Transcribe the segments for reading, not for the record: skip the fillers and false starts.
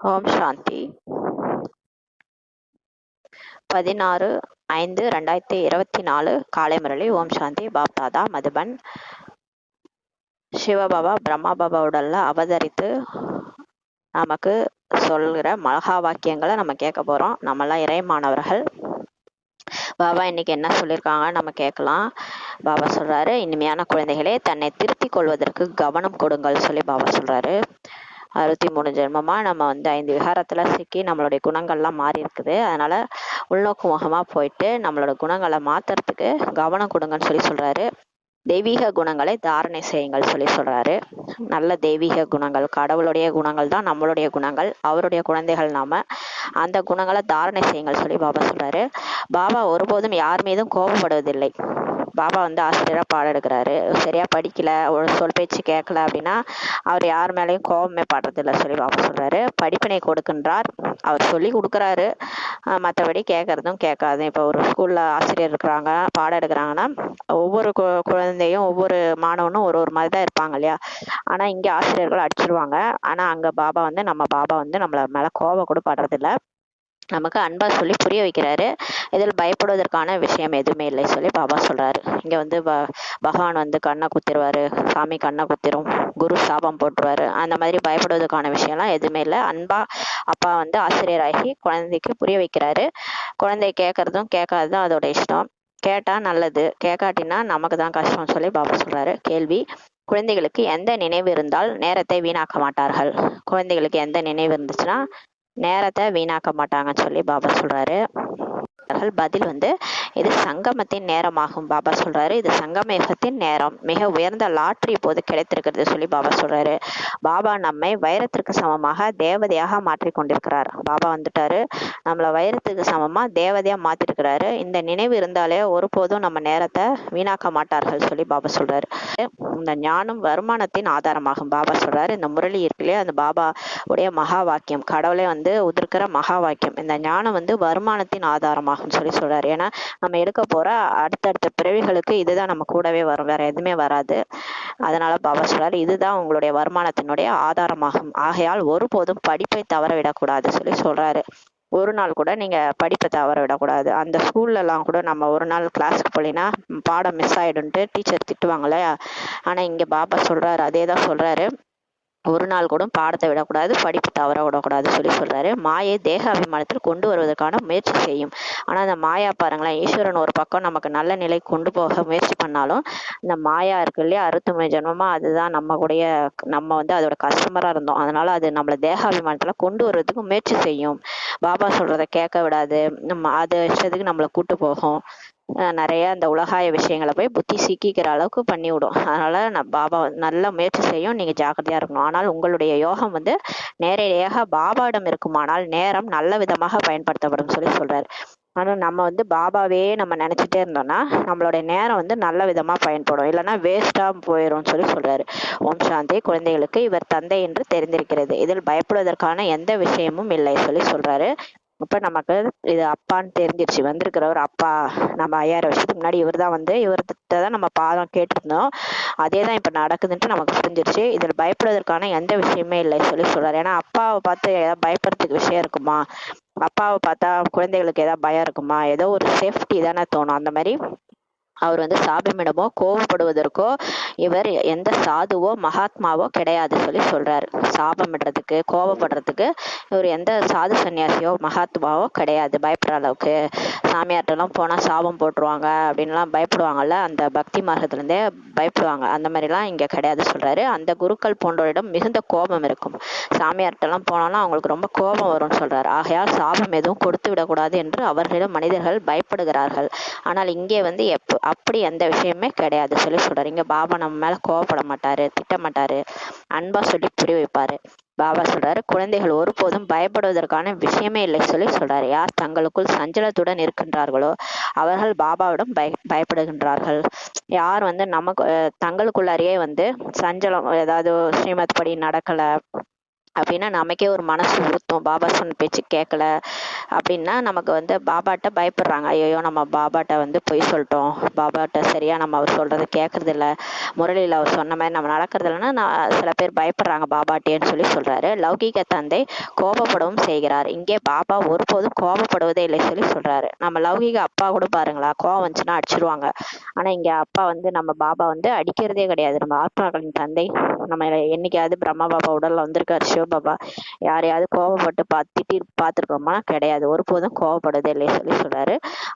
ஓம் சாந்தி. 16/5/2024 காலை முரளி. ஓம் சாந்தி. பாப்தாதா மதுபன். சிவபாபா பிரம்மா பாபா உடல்ல அவதரித்து நமக்கு சொல்கிற மகா வாக்கியங்களை நம்ம கேட்க போறோம். நம்மெல்லாம் இறைமானவர்கள். பாபா இன்னைக்கு என்ன சொல்லியிருக்காங்க நம்ம கேட்கலாம். பாபா சொல்றாரு, இனிமையான குழந்தைகளே, தன்னை திருத்திக் கொள்வதற்கு கவனம் கொடுங்கள் சொல்லி பாபா சொல்றாரு. 63 ஜென்மமா நம்ம 5 விகாரத்துல சிக்கி நம்மளுடைய குணங்கள்லாம் மாறி இருக்குது. அதனால உள்நோக்கு முகமா போயிட்டு நம்மளோட குணங்களை மாத்துறதுக்கு கவனம் கொடுங்கன்னு சொல்லி சொல்றாரு. தெய்வீக குணங்களை தாரணை செய்யுங்கள் சொல்லி சொல்றாரு. நல்ல தெய்வீக குணங்கள், கடவுளுடைய குணங்கள் தான் நம்மளுடைய குணங்கள். அவருடைய குழந்தைகள் நாம. அந்த குணங்களை தாரணை செய்யுங்கள் சொல்லி பாபா சொல்றாரு. பாபா ஒருபோதும் யார் மீதும் கோபப்படுவதில்லை. பாபா ஆசிரியரா பாடம் எடுக்கிறாரு. சரியா படிக்கல, ஒரு சொல் பேச்சு கேட்கல அப்படின்னா அவர் யார் மேலேயும் கோபமே படுறதில்லை சொல்லி பாபா சொல்றாரு. படிப்பினை கொடுக்கின்றார், அவர் சொல்லி கொடுக்குறாரு. மற்றபடி கேட்கறதும் கேட்காதும். இப்போ ஒரு ஸ்கூல்ல ஆசிரியர் இருக்கிறாங்க, பாடம் எடுக்கிறாங்கன்னா ஒவ்வொரு குழந்தையும் ஒவ்வொரு மாணவனும் ஒரு மாதிரி தான் இருப்பாங்க இல்லையா. ஆனா இங்க ஆசிரியர்கள் அடிச்சிருவாங்க. ஆனா அங்க பாபா நம்ம பாபா நம்மள மேல கோபம் கூட படுறதில்ல. நமக்கு அன்பா சொல்லி புரிய வைக்கிறாரு. இதில் பயப்படுவதற்கான விஷயம் எதுவுமே இல்லை சொல்லி பாபா சொல்றாரு. இங்க பகவான் கண்ணை குத்திருவாரு, சாமி கண்ணை குத்திரும், குரு சாபம் போட்டுருவாரு. அந்த மாதிரி பயப்படுவதற்கான விஷயம்லாம் எதுவுமே இல்லை. அன்பா அப்பா ஆசிரியராகி குழந்தைக்கு புரிய வைக்கிறாரு. குழந்தை கேட்கறதும் கேட்காததும் அதோட இஷ்டம். கேட்டா நல்லது, கேட்காட்டினா நமக்கு தான் கஷ்டம் சொல்லி பாபா சொல்றாரு. கேள்வி: குழந்தைகளுக்கு எந்த நினைவு இருந்தால் நேரத்தை வீணாக்க மாட்டார்கள்? குழந்தைகளுக்கு எந்த நினைவு இருந்துச்சுன்னா நேரத்தை வீணாக்க மாட்டாங்கன்னு சொல்லி பாபா சொல்றாரு. பதில் இது சங்கமத்தின் நேரமாகும். பாபா சொல்றாரு, இது சங்கமேகத்தின் நேரம். மிக உயர்ந்த லாட்ரி இப்போது கிடைத்திருக்கிறது சொல்லி பாபா சொல்றாரு. பாபா நம்மை வைரத்திற்கு சமமாக தேவதையாக மாற்றி கொண்டிருக்கிறார். பாபா வந்துட்டாரு, நம்மளை வைரத்துக்கு சமமா தேவதையா மாத்திருக்கிறாரு. இந்த நினைவு இருந்தாலே ஒருபோதும் நம்ம நேரத்தை வீணாக்க மாட்டார்கள் சொல்லி பாபா சொல்றாரு. இந்த ஞானம் வருமானத்தின் ஆதாரமாகும். பாபா சொல்றாரு, இந்த முரளி இருக்குல்லையே, அந்த பாபா உடைய மகா வாக்கியம், கடவுளே உதிர்க்கிற மகா வாக்கியம். இந்த ஞானம் வருமானத்தின் ஆதாரமாகும் சொல்லி சொல்றாரு. ஏன்னா நம்ம எடுக்க போற அடுத்தடுத்த பிறவிகளுக்கு இதுதான் நம்ம கூடவே வரும், வேற எதுவுமே வராது. அதனால பாபா சொல்றாரு, இதுதான் உங்களுடைய வருமானத்தினுடைய ஆதாரமாகும். ஆகையால் ஒருபோதும் படிப்பை தவற விடக்கூடாது சொல்லி சொல்றாரு. ஒரு நாள் கூட நீங்க படிப்பை தவற விடக்கூடாது. அந்த ஸ்கூல்ல எல்லாம் கூட நம்ம ஒரு நாள் கிளாஸ்க்கு போலினா பாடம் மிஸ் ஆயிடும்ட்டு டீச்சர் திட்டுவாங்களே. ஆனா இங்க பாபா சொல்றாரு, அதே தான் சொல்றாரு, ஒரு நாள் கூட பாடத்தை விடக்கூடாது, படிப்பு தவற விடக்கூடாது சொல்லி சொல்றாரு. மாயை தேக அபிமானத்தில் கொண்டு வருவதற்கான முயற்சி செய்யும். ஆனா அந்த மாயா பாருங்களேன், ஈஸ்வரன் ஒரு பக்கம் நமக்கு நல்ல நிலை கொண்டு போக முயற்சி பண்ணாலும் இந்த மாயா இருக்கு இல்லையா, 63 ஜென்மமா அதுதான் நம்ம அதோட கஸ்டமரா இருந்தோம். அதனால அது நம்மள தேக அபிமானத்துல கொண்டு வர்றதுக்கு முயற்சி செய்யும். பாபா சொல்றத கேட்க விடாது, நம்ம அது இஷ்டத்துக்கு நம்மளை கூட்டு போகும். நிறைய அந்த உலகாய விஷயங்களை போய் புத்தி சிக்கிக்கிற அளவுக்கு பண்ணி விடும். அதனால பாபா நல்ல முயற்சி செய்யும், நீங்க ஜாக்கிரதையா இருக்கணும். ஆனால் உங்களுடைய யோகம் நேரடியாக பாபாவிடம் இருக்குமானால் நேரம் நல்ல விதமாக பயன்படுத்தப்படும் சொல்லி சொல்றாரு. ஆனா நம்ம பாபாவே நம்ம நினைச்சிட்டே இருந்தோம்னா நம்மளுடைய நேரம் நல்ல விதமா பயன்படும், இல்லைன்னா வேஸ்டா போயிடும் சொல்லி சொல்றாரு. ஓம் சாந்தி. குழந்தைகளுக்கு இவர் தந்தை என்று தெரிந்திருக்கிறது, இதில் பயப்படுவதற்கான எந்த விஷயமும் இல்லை சொல்லி சொல்றாரு. இப்ப நமக்கு இது அப்பான்னு தெரிஞ்சிருச்சு, வந்திருக்கிறவர் அப்பா. நம்ம 5000 வருஷத்துக்கு முன்னாடி இவர்கிட்ட தான் நம்ம பாதம் கேட்டிருந்தோம். அதே தான் இப்ப நடக்குதுன்ட்டு நமக்கு புரிஞ்சிருச்சு. இதில் பயப்படுவதற்கான எந்த விஷயமே இல்லை சொல்லி சொல்றாரு. ஏன்னா அப்பாவை பார்த்து ஏதாவது பயப்படுறதுக்கு விஷயம் இருக்குமா? அப்பாவை பார்த்தா குழந்தைகளுக்கு ஏதாவது பயம் இருக்குமா? ஏதோ ஒரு சேஃப்டி தானே தோணும். அந்த மாதிரி அவர் சாபமிடமோ கோபப்படுவதற்கோ இவர் எந்த சாதுவோ மகாத்மாவோ கிடையாது சொல்லி சொல்றாரு. சாபமிடுறதுக்கு கோபப்படுறதுக்கு இவர் எந்த சாது சன்னியாசியோ மகாத்மாவோ கிடையாது. பயப்படுற அளவுக்கு சாமியார்ட்டெல்லாம் போனா சாபம் போட்டுருவாங்க அப்படின்லாம் பயப்படுவாங்கல்ல, அந்த பக்தி மார்க்கத்துல இருந்தே பயப்படுவாங்க. அந்த மாதிரிலாம் இங்க கிடையாது சொல்றாரு. அந்த குருக்கள் போன்றோரிடம் மிகுந்த கோபம் இருக்கும். சாமியார்ட்டெல்லாம் போனோம்னா அவங்களுக்கு ரொம்ப கோபம் வரும்னு சொல்றாரு. ஆகையால் சாபம் எதுவும் கொடுத்து விடக்கூடாது என்று அவர்களிடம் மனிதர்கள் பயப்படுகிறார்கள். ஆனால் இங்கே அப்படி எந்த விஷயமே கிடையாது சொல்லி சொல்றாரு. இங்க பாபா நம்ம மேல கோவப்பட மாட்டாரு, திட்ட மாட்டாரு, அன்பா சொல்லி புரிய வைப்பாரு. பாபா சொல்றாரு, குழந்தைகள் ஒருபோதும் பயப்படுவதற்கான விஷயமே இல்லை சொல்லி சொல்றாரு. யார் தங்களுக்குள் சஞ்சலத்துடன் இருக்கின்றார்களோ அவர்கள் பாபாவிடம் பயப்படுகின்றார்கள். யார் நமக்கு தங்களுக்குள்ளாரியே சஞ்சலம், ஏதாவது ஸ்ரீமத் படி நடக்கல, அப்படின்னா நமக்கே ஒரு மனசு உறுத்தும். பாபா சொன்ன பேச்சு கேட்கல அப்படின்னா நமக்கு வந்து பாபாட்ட பயப்படுறாங்க. ஐயோ நம்ம பாபாட்ட வந்து பொய் சொல்லிட்டோம், பாபாட்ட சரியா நம்ம அவர் சொல்றது கேட்கறது இல்ல, முரளியில் அவர் சொன்ன மாதிரி நம்ம நடக்கிறது இல்லைன்னா சில பேர் பயப்படுறாங்க பாபாட்டேன்னு சொல்லி சொல்றாரு. லௌகீக தந்தை கோபப்படவும் செய்கிறார். இங்கே பாபா ஒருபோதும் கோபப்படுவதே இல்லை சொல்லி சொல்றாரு. நம்ம லௌகீக அப்பா கூட பாருங்களா, கோவம் வந்துச்சுன்னா அடிச்சிருவாங்க. ஆனா இங்க அப்பா வந்து நம்ம பாபா வந்து அடிக்கிறதே கிடையாது. நம்ம ஆத்மாக்களின் தந்தை நம்ம என்னைக்காவது பிரம்மா பாபா உடல்ல வந்திருக்காரு சிவபாபா, யாரையாவது கோவப்பட்டு திட்டி பார்த்துருக்கோமா? கிடையாது. ஒருபோதும் கோவப்படுறதே இல்லை சொல்லி சொல்றாரு.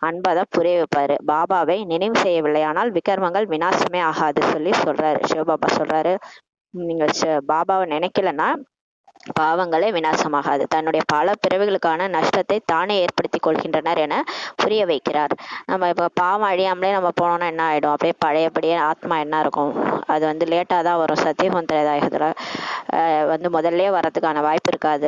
அன்பாதான் புரிய வைப்பாரு. பாபாவை நினைவு செய்யவில்லை ஆனால் விக்ரமங்கள் விநாசமே ஆகாது சொல்லி சொல்றாரு. சிவபாபா சொல்றாரு, நீங்க பாபாவை நினைக்கலன்னா பாவங்களே விநாசமாகாது. தன்னுடைய பல பிறவிகளுக்கான நஷ்டத்தை தானே ஏற்படுத்தி கொள்கின்றனர் என புரிய வைக்கிறார். நம்ம இப்போ பாவம் அழியாமலே நம்ம போனோம்னா என்ன ஆயிடும்? அப்படியே பழையபடியே ஆத்மா என்ன இருக்கும்? அது வந்து லேட்டாக தான் வரும். சத்தியகம் திரேதாயுகத்தில் வந்து முதல்ல வரதுக்கான வாய்ப்பு இருக்காது.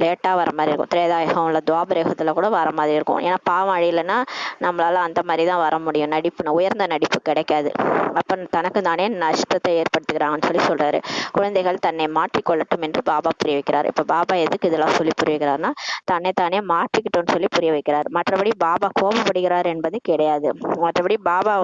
லேட்டாக வர மாதிரி இருக்கும். திரேதாயுகம் இல்லை துவாபரயுகத்தில் கூட வர மாதிரி இருக்கும். ஏன்னா பாவம் அழியலைன்னா நம்மளால அந்த மாதிரி தான் வர முடியும். நடிப்பு உயர்ந்த நடிப்பு கிடைக்காது. அப்போ தனக்கு தானே நஷ்டத்தை ஏற்படுத்துகிறாங்கன்னு சொல்லி சொல்றாரு. குழந்தைகள் தன்னை மாற்றிக்கொள்ளட்டும் என்று பாபா புரிய வைக்கிறார். இப்ப பாபா எதுக்கு இதெல்லாம் சொல்லி புரிய வைக்கிறார்னா, தன்னை தானே மாற்றிக்கிட்டோம்னு சொல்லி புரிய வைக்கிறார். மற்றபடி பாபா கோபப்படுகிறார் என்பது கிடையாது. மற்றபடி பாபா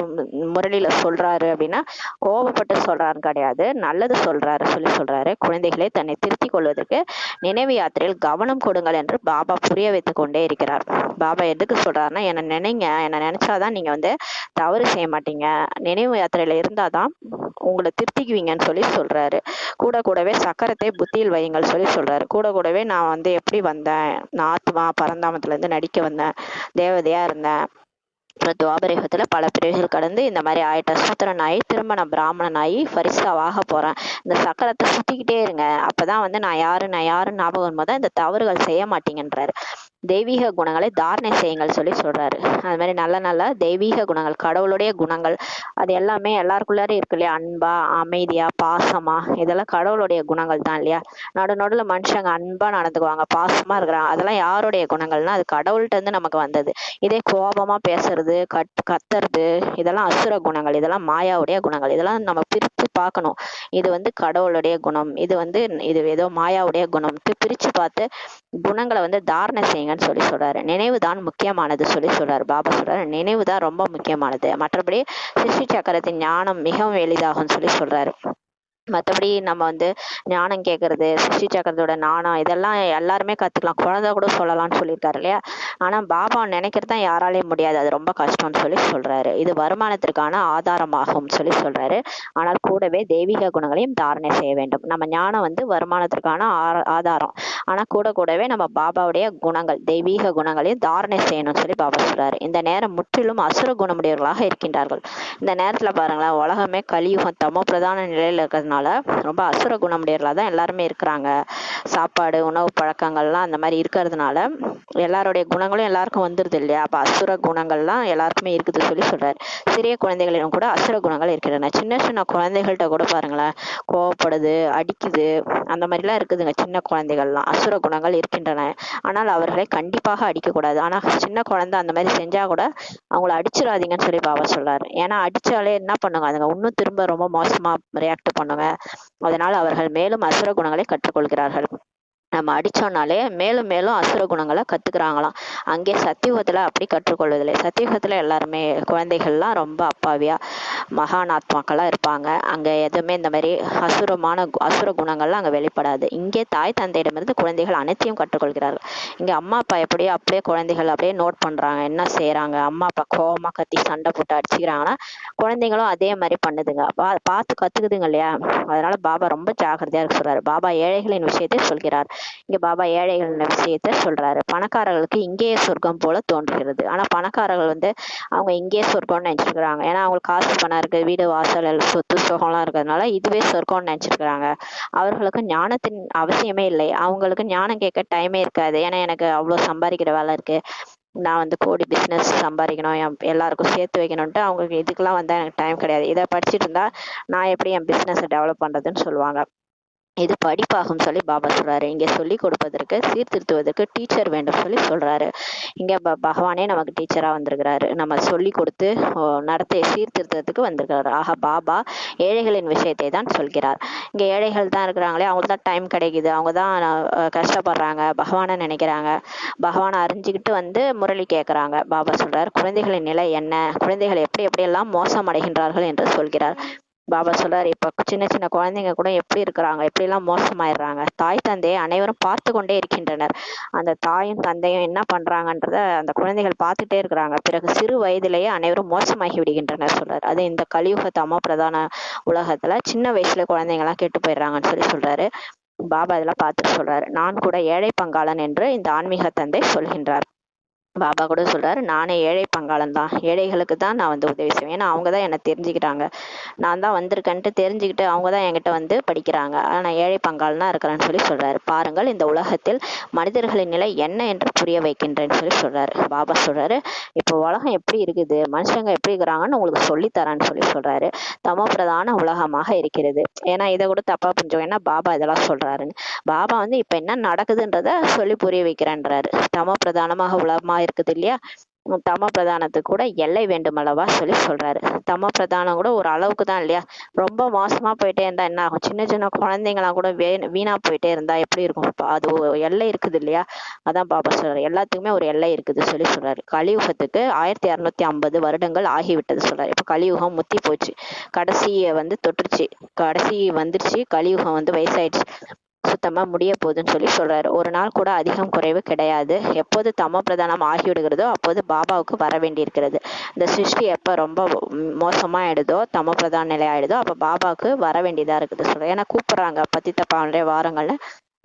முரளியில சொல்றாரு அப்படின்னா கோபப்பட்டு சொல்றாருன்னு கிடையாது, நல்லது சொல்றாரு சொல்லி சொல்றாரு. குழந்தைகளை தன்னை திருத்திக் கொள்வதற்கு நினைவு யாத்திரையில் கவனம் கொடுங்கள் என்று பாபா புரிய வைத்துக் கொண்டே இருக்கிறார். பாபா எதுக்கு சொல்றாருன்னா, என்னை நினைங்க, என்னை நினைச்சாதான் நீங்க வந்து தவறு செய்ய மாட்டீங்க, நினைவு யாத்திரையில இருந்தாதான் உங்களை திருத்திக்குவீங்கன்னு சொல்லி சொல்றாரு. கூட கூடவே சக்கரத்தை புத்தியில் வையுங்கள் சொல்லி சொல்றாரு. கூட கூடவே நான் வந்து எப்படி வந்தேன், நான் ஆத்மா பரந்தாமத்துல இருந்து நடிக்க வந்தேன், தேவதையா இருந்தேன், அப்புறம் துவாபரயுகத்துல பல பிரிவுகள் கடந்து இந்த மாதிரி ஆயிட்ட சூத்திரன் ஆகி திரும்ப நான் பிராமணன் ஆகி ஃபரிஸ்தாவாக போறேன். இந்த சக்கரத்தை சுத்திக்கிட்டே இருங்க, அப்பதான் வந்து நான் யாருன்னு ஞாபகம் போது இந்த தவறுகள் செய்ய மாட்டீங்கன்றாரு. தெய்வீக குணங்களை தாரணை செய்யுங்கள் சொல்லி சொல்றாரு. அது மாதிரி நல்ல நல்ல தெய்வீக குணங்கள், கடவுளுடைய குணங்கள், அது எல்லாமே எல்லாருக்குள்ளாரே இருக்கு இல்லையா? அன்பா, அமைதியா, பாசமா, இதெல்லாம் கடவுளுடைய குணங்கள் தான் இல்லையா? நடுநடுல மனுஷங்க அன்பா நடந்துக்குவாங்க, பாசமா இருக்கிறாங்க, அதெல்லாம் யாருடைய குணங்கள்னா அது கடவுள்கிட்ட இருந்து நமக்கு வந்தது. இதே கோபமா பேசுறது, கத்துறது, இதெல்லாம் அசுர குணங்கள், இதெல்லாம் மாயாவுடைய குணங்கள். இதெல்லாம் நம்ம பிரித்து பார்க்கணும். இது வந்து கடவுளுடைய குணம், இது ஏதோ மாயாவுடைய குணம். பிரிச்சு பார்த்து குணங்களை வந்து தாரணை செய்யுங்கன்னு சொல்லி சொல்றாரு. நினைவு தான் முக்கியமானது சொல்லி சொல்றாரு. பாபா சொல்றாரு, நினைவு தான் ரொம்ப முக்கியமானது, மற்றபடி சிருஷ்டி சக்கரத்தின் ஞானம் மிகவும் எளிதாகும் சொல்லி சொல்றாரு. மற்றபடி நம்ம வந்து ஞானம் கேட்கறது, சிருஷ்டி சக்கரத்தோட நாணம், இதெல்லாம் எல்லாருமே கத்துக்கலாம், குழந்தை கூட சொல்லலாம்னு சொல்லியிருக்காரு இல்லையா? ஆனா பாபா நினைக்கிறது தான் யாராலையும் முடியாது, அது ரொம்ப கஷ்டம்னு சொல்லி சொல்றாரு. இது வருமானத்திற்கான ஆதாரமாகும் சொல்லி சொல்றாரு. ஆனால் கூடவே தெய்வீக குணங்களையும் தாரணை செய்ய வேண்டும். நம்ம ஞானம் வந்து வருமானத்திற்கான ஆதாரம், ஆனா கூடவே நம்ம பாபாவுடைய குணங்கள், தெய்வீக குணங்களையும் தாரணை செய்யணும்னு சொல்லி பாபா சொல்றாரு. இந்த நேரம் முற்றிலும் அசுர குணமுடையவர்களாக இருக்கின்றார்கள். இந்த நேரத்துல பாருங்களேன், உலகமே கலியுகம் தமோ பிரதான நிலையில இருக்கிறதுனால ரொம்ப அசுர குணமுடையவர்களா தான் எல்லாருமே இருக்கிறாங்க. சாப்பாடு, உணவு பழக்கங்கள்லாம் அந்த மாதிரி இருக்கிறதுனால எல்லாருடைய குணங்களும் எல்லாருக்கும் வந்துருது இல்லையா? அப்ப அசுர குணங்கள்லாம் எல்லாருக்குமே இருக்குது சொல்லி சொல்றாரு. சிறிய குழந்தைகளிடம் கூட அசுர குணங்கள் இருக்கின்றன. சின்ன சின்ன குழந்தைகள்கிட்ட கூட பாருங்களேன், கோவப்படுது, அடிக்குது, அந்த மாதிரிலாம் இருக்குதுங்க. சின்ன குழந்தைகள்லாம் அசுர குணங்கள் இருக்கின்றன. ஆனால் அவர்களை கண்டிப்பாக அடிக்கக்கூடாது. ஆனா சின்ன குழந்தை அந்த மாதிரி செஞ்சா கூட அவங்கள அடிச்சிடாதீங்கன்னு சொல்லி பாபா சொல்றாரு. ஏன்னா அடிச்சாலே என்ன பண்ணுங்க, அதுங்க இன்னும் திரும்ப ரொம்ப மோசமா ரியாக்ட் பண்ணுங்க. அதனால அவர்கள் மேலும் அசுர குணங்களை கற்றுக்கொள்கிறார்கள். நம்ம அடிச்சோம்னாலே மேலும் மேலும் அசுர குணங்களை கத்துக்கிறாங்களாம். அங்கே சத்தியுகத்துல அப்படி கற்றுக்கொள்வதில்லை. சத்தியுகத்துல எல்லாருமே குழந்தைகள்லாம் ரொம்ப அப்பாவியா மகான் ஆத்மாக்களா இருப்பாங்க. அங்க எதுவுமே இந்த மாதிரி அசுர குணங்கள்லாம் அங்க வெளிப்படாது. இங்கே தாய் தந்தையிடமிருந்து குழந்தைகள் அனைத்தையும் கற்றுக்கொள்கிறார்கள். இங்க அம்மா அப்பா எப்படியோ அப்படியே குழந்தைகள் அப்படியே நோட் பண்றாங்க, என்ன செய்யறாங்க. அம்மா அப்பா கோவமா கத்தி சண்டை போட்டு அடிச்சுக்கிறாங்கன்னா குழந்தைங்களும் அதே மாதிரி பண்ணுதுங்க, பார்த்து கத்துக்குதுங்க இல்லையா? அதனால பாபா ரொம்ப ஜாக்கிரதையா இருக்க சொல்றாரு. பாபா ஏழைகளின் விஷயத்தை சொல்கிறார். இங்க பாபா ஏழைகள் விஷயத்த சொல்றாரு. பணக்காரர்களுக்கு இங்கேயே சொர்க்கம் போல தோன்றுகிறது. ஆனா பணக்காரர்கள் வந்து அவங்க இங்கேயே சொர்க்கம்னு நினைச்சிருக்கிறாங்க. ஏன்னா அவங்களுக்கு காசு பணம் இருக்கு, வீடு வாசல் சொத்து சுகம்லாம் இருக்கிறதுனால இதுவே சொர்க்கம்னு நினைச்சிருக்கிறாங்க. அவர்களுக்கு ஞானத்தின் அவசியமே இல்லை. அவங்களுக்கு ஞானம் கேட்க டைமே இருக்காது. ஏன்னா எனக்கு அவ்வளவு சம்பாதிக்கிற வேலை இருக்கு, நான் வந்து கோடி பிஸ்னஸ் சம்பாதிக்கணும், எல்லாருக்கும் சேர்த்து வைக்கணும்ட்டு அவங்களுக்கு இதுக்கெல்லாம் வந்து எனக்கு டைம் கிடையாது. இதை படிச்சுட்டு இருந்தா நான் எப்படி என் பிஸ்னஸை டெவலப் பண்றதுன்னு சொல்லுவாங்க. இது படிப்பாகும் சொல்லி பாபா சொல்றாரு. இங்க சொல்லி கொடுப்பதற்கு சீர்திருத்துவதற்கு டீச்சர் வேண்டும் சொல்லி சொல்றாரு. இங்க பகவானே நமக்கு டீச்சரா வந்திருக்கிறாரு. நம்ம சொல்லி கொடுத்து நடத்தை சீர்திருத்தத்துக்கு வந்திருக்கிறாரு. ஆக பாபா ஏழைகளின் விஷயத்தை தான் சொல்கிறார். இங்க ஏழைகள் தான் இருக்கிறாங்களே, அவங்களுக்கு தான் டைம் கிடைக்குது, அவங்க தான் கஷ்டப்படுறாங்க, பகவானை நினைக்கிறாங்க, பகவானை அறிஞ்சுக்கிட்டு வந்து முரளி கேட்கறாங்க. பாபா சொல்றாரு, குழந்தைகளின் நிலை என்ன, குழந்தைகள் எப்படி எப்படியெல்லாம் மோசம் அடைகின்றார்கள் என்று சொல்கிறார். பாபா சொல்றாரு, இப்ப சின்ன சின்ன குழந்தைங்க கூட எப்படி இருக்கிறாங்க, எப்படி எல்லாம் மோசமாயிடுறாங்க. தாய் தந்தையை அனைவரும் பார்த்து கொண்டே இருக்கின்றனர். அந்த தாயும் தந்தையும் என்ன பண்றாங்கன்றத அந்த குழந்தைகள் பார்த்துட்டே இருக்கிறாங்க. பிறகு சிறு வயதிலேயே அனைவரும் மோசமாகி விடுகின்றனர் சொல்றாரு. அது இந்த கலியுக தமோ பிரதான உலகத்துல சின்ன வயசுல குழந்தைங்க எல்லாம் கெட்டு போயிடுறாங்கன்னு சொல்லி சொல்றாரு. பாபா இதெல்லாம் பார்த்துட்டு சொல்றாரு, நான் கூட ஏழை பங்காளன் என்று இந்த ஆன்மீக தந்தை சொல்கின்றார். பாபா கூட சொல்றாரு, நானே ஏழை பங்காளன் தான், ஏழைகளுக்கு தான் நான் வந்து உதவி செய்வேன். ஏன்னா அவங்க தான் என்னை தெரிஞ்சுக்கிட்டாங்க, நான் தான் வந்திருக்கேன்ட்டு தெரிஞ்சுக்கிட்டு அவங்க தான் என்கிட்ட வந்து படிக்கிறாங்க. நான் ஏழை பங்காளனா இருக்கிறேன்னு சொல்லி சொல்றாரு. பாருங்கள், இந்த உலகத்தில் மனிதர்களின் நிலை என்ன என்று புரிய வைக்கின்றேன்னு சொல்லி சொல்றாரு. பாபா சொல்றாரு, இப்போ உலகம் எப்படி இருக்குது, மனுஷங்க எப்படி இருக்கிறாங்கன்னு உங்களுக்கு சொல்லித்தரான்னு சொல்லி சொல்றாரு. தமோ பிரதான உலகமாக இருக்கிறது. ஏன்னா இதை கூட தப்பா புரிஞ்சோம், ஏன்னா பாபா இதெல்லாம் சொல்றாருன்னு. பாபா வந்து இப்ப என்ன நடக்குதுன்றத சொல்லி புரிய வைக்கிறேன்றாரு. தமோ பிரதானமாக உலகமா இருக்குது இல்லையா, தமோ பிரதானத்துக்கு கூட எல்லை வேண்டும் அல்லவா சொல்லி சொல்றாரு. தமோ பிரதானம் கூட ஒரு அளவுக்கு தான் இல்லையா, ரொம்ப மோசமா போயிட்டே இருந்தா என்ன ஆகும், சின்ன சின்ன குழந்தைங்களாம் கூட வீணா போயிட்டே இருந்தா எப்படி இருக்கும், அது எல்லை இருக்குது இல்லையா. அதான் பாபா சொல்றாரு, எல்லாத்துக்குமே ஒரு எல்லை இருக்குது சொல்லி சொல்றாரு. கலியுகத்துக்கு 1650 வருடங்கள் ஆகிவிட்டது சொல்றாரு. இப்ப கலியுகம் முத்தி போச்சு, கடைசியை வந்து தொற்றுச்சு, கடைசி வந்துருச்சு, கலியுகம் வந்து வயசாயிடுச்சு, சுத்தமா முடிய போகுதுன்னு சொல்லி சொல்றாரு. ஒரு நாள் கூட அதிகம் குறைவு கிடையாது. எப்போது தமோ பிரதானம் ஆகிவிடுகிறதோ அப்போது பாபாவுக்கு வர வேண்டியிருக்கிறது. இந்த சிருஷ்டி எப்ப ரொம்ப மோசமா ஆயிடுதோ, தமோ பிரதான நிலை ஆயிடுதோ, அப்ப பாபாவுக்கு வர வேண்டியதா இருக்குது சொல்றேன். ஏன்னா கூப்பிடுறாங்க பத்தித்த பாவனுடைய வாரங்கள்ல,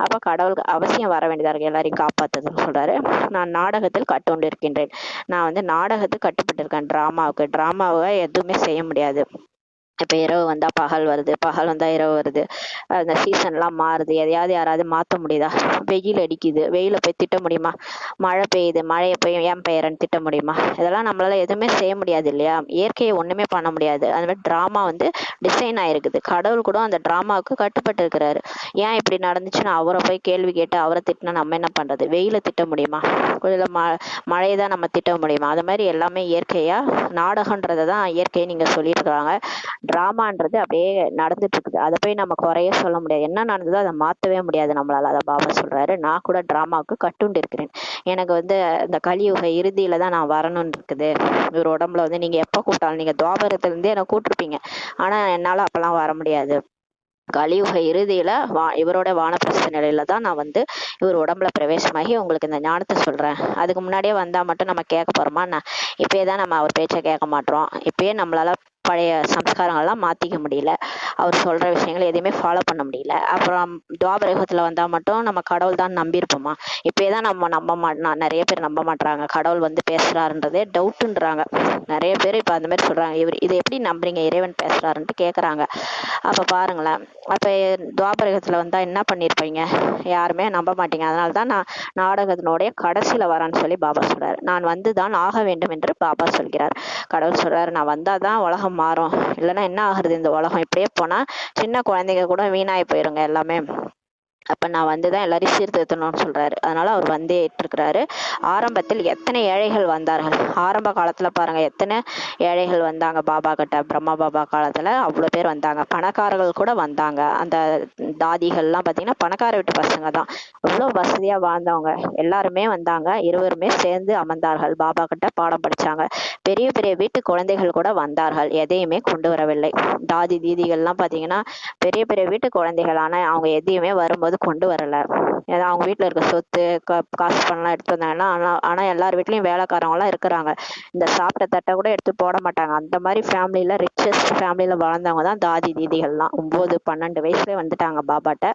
அப்ப கடவுளுக்கு அவசியம் வர வேண்டியதா இருக்கு எல்லாரையும் காப்பாத்துதுன்னு சொல்றாரு. நான் நாடகத்தில் கட்டுண்டு இருக்கின்றேன், நான் வந்து நாடகத்துக்கு கட்டுப்பட்டு இருக்கேன், டிராமாவை எதுவுமே செய்ய முடியாது. இப்ப இரவு வந்தா பகல் வருது, பகல் வந்தா இரவு வருது, அந்த சீசன் எல்லாம் மாறுது, எதையாவது யாராவது மாத்த முடியுதா, வெயில் அடிக்குது, வெயில போய் திட்ட முடியுமா, மழை பெய்யுது, மழையை போய் ஏன் பெய்யறன்னு திட்ட முடியுமா, இதெல்லாம் நம்மளால எதுவுமே செய்ய முடியாது இல்லையா, இயற்கையை ஒண்ணுமே பண்ண முடியாது. அது மாதிரி டிராமா வந்து டிசைன் ஆயிருக்குது, கடவுள் கூட அந்த டிராமாவுக்கு கட்டுப்பட்டு இருக்கிறாரு. ஏன் இப்படி நடந்துச்சுன்னு அவரை போய் கேள்வி கேட்டு அவரை திட்டினா நம்ம என்ன பண்றது, வெயில திட்ட முடியுமா, இல்ல மழையை தான் நம்ம திட்ட முடியுமா, அது மாதிரி எல்லாமே இயற்கையா நாடகன்றதான் இயற்கையை நீங்க சொல்லிட்டு இருக்காங்க. டிராமான்றது அப்படியே நடந்துட்டு இருக்குது, அதை போய் நம்ம குறைய சொல்ல முடியாது, என்ன நடந்ததோ அதை மாத்தவே முடியாது நம்மளால. அதை பாபா சொல்றாரு, நான் கூட டிராமாவுக்கு கட்டுண்டு இருக்கிறேன், எனக்கு வந்து இந்த கலியுக இறுதியில தான் நான் வரணும்னு இருக்குது. இவர் உடம்புல வந்து நீங்க எப்ப கூப்பிட்டாலும், நீங்க துவாபரத்துல இருந்தே என்ன கூப்பிட்டுருப்பீங்க, ஆனா என்னால அப்பெல்லாம் வர முடியாது. கலியுக இறுதியில இவரோட வானப்பிரஸ்த நிலையில தான் நான் வந்து இவர் உடம்புல பிரவேசமாகி உங்களுக்கு இந்த ஞானத்தை சொல்றேன். அதுக்கு முன்னாடியே வந்தா மட்டும் நம்ம கேட்க போறோமா, இப்பயே தான் நம்ம அவர் பேச்சை கேட்க மாட்டோம், இப்பயே நம்மளால பழைய சம்ஸ்காரங்கள்லாம் மாத்திக்க முடியல, அவர் சொல்ற விஷயங்களை எதையுமே ஃபாலோ பண்ண முடியல. அப்புறம் துவாபரயுகத்துல வந்தா மட்டும் நம்ம கடவுள் தான் நம்பியிருப்போமா, இப்பயேதான் நம்ம நம்ப நிறைய பேர் நம்ப மாட்டாங்க, கடவுள் வந்து பேசுறாருன்றதே டவுட்ன்றாங்க நிறைய பேர். இப்ப அந்த மாதிரி சொல்றாங்க, இதை எப்படி நம்புறீங்க, இறைவன் பேசுறாருன்ட்டு கேக்குறாங்க. அப்ப பாருங்களேன், அப்ப துவாபரயுகத்துல வந்தா என்ன பண்ணிருப்பீங்க, யாருமே நம்ப மாட்டீங்க. அதனாலதான் நான் நாடகத்தினுடைய கடைசியில வரேன்னு சொல்லி பாபா சொல்றாரு. நான் வந்துதான் ஆக வேண்டும் என்று பாபா சொல்கிறார். கடவுள் சொல்றாரு, நான் வந்தாதான் உலகம் மாறும், இல்லைன்னா என்ன ஆகுறது இந்த உலகம், இப்படியே போனா சின்ன குழந்தைங்க கூட வீணாயி போயிருங்க எல்லாமே. அப்ப நான் வந்துதான் எல்லாரையும் சீர்திருத்தணும்னு சொல்றாரு. அதனால அவர் வந்தே இருக்கிறாரு. ஆரம்பத்தில் எத்தனை ஏழைகள் வந்தார்கள், ஆரம்ப காலத்துல பாருங்க எத்தனை ஏழைகள் வந்தாங்க பாபா கிட்ட, பிரம்மா பாபா காலத்துல அவ்வளவு பேர் வந்தாங்க, பணக்காரர்கள் கூட வந்தாங்க. அந்த தாதிகள்லாம் பாத்தீங்கன்னா பணக்கார வீட்டு பசங்க தான், எவ்வளவு வசதியா வாழ்ந்தவங்க எல்லாருமே வந்தாங்க. இருவருமே சேர்ந்து அமர்ந்தார்கள், பாபா கிட்ட பாடம் படிச்சாங்க. பெரிய பெரிய வீட்டு குழந்தைகள் கூட வந்தார்கள், எதையுமே கொண்டு வரவில்லை. தாதி தீதிகள்லாம் பாத்தீங்கன்னா பெரிய பெரிய வீட்டு குழந்தைகள், ஆனா அவங்க எதையுமே வரும்போது கொண்டு வரல. ஏன்னா அவங்க வீட்டுல இருக்க சொத்து காசு பணம்லாம் எடுத்து வந்தாங்கன்னா, ஆனா எல்லார் வீட்லயும் வேலைக்காரங்க எல்லாம் இருக்கிறாங்க, இந்த சாப்பிட்ட தட்டை கூட எடுத்து போட மாட்டாங்க. அந்த மாதிரி ஃபேமிலியில ரிச்சஸ்ட் ஃபேமிலியில வளர்ந்தவங்க தான் தாதி தீதிகள்லாம். 9-12 வயசுல வந்துட்டாங்க பாபாட்ட.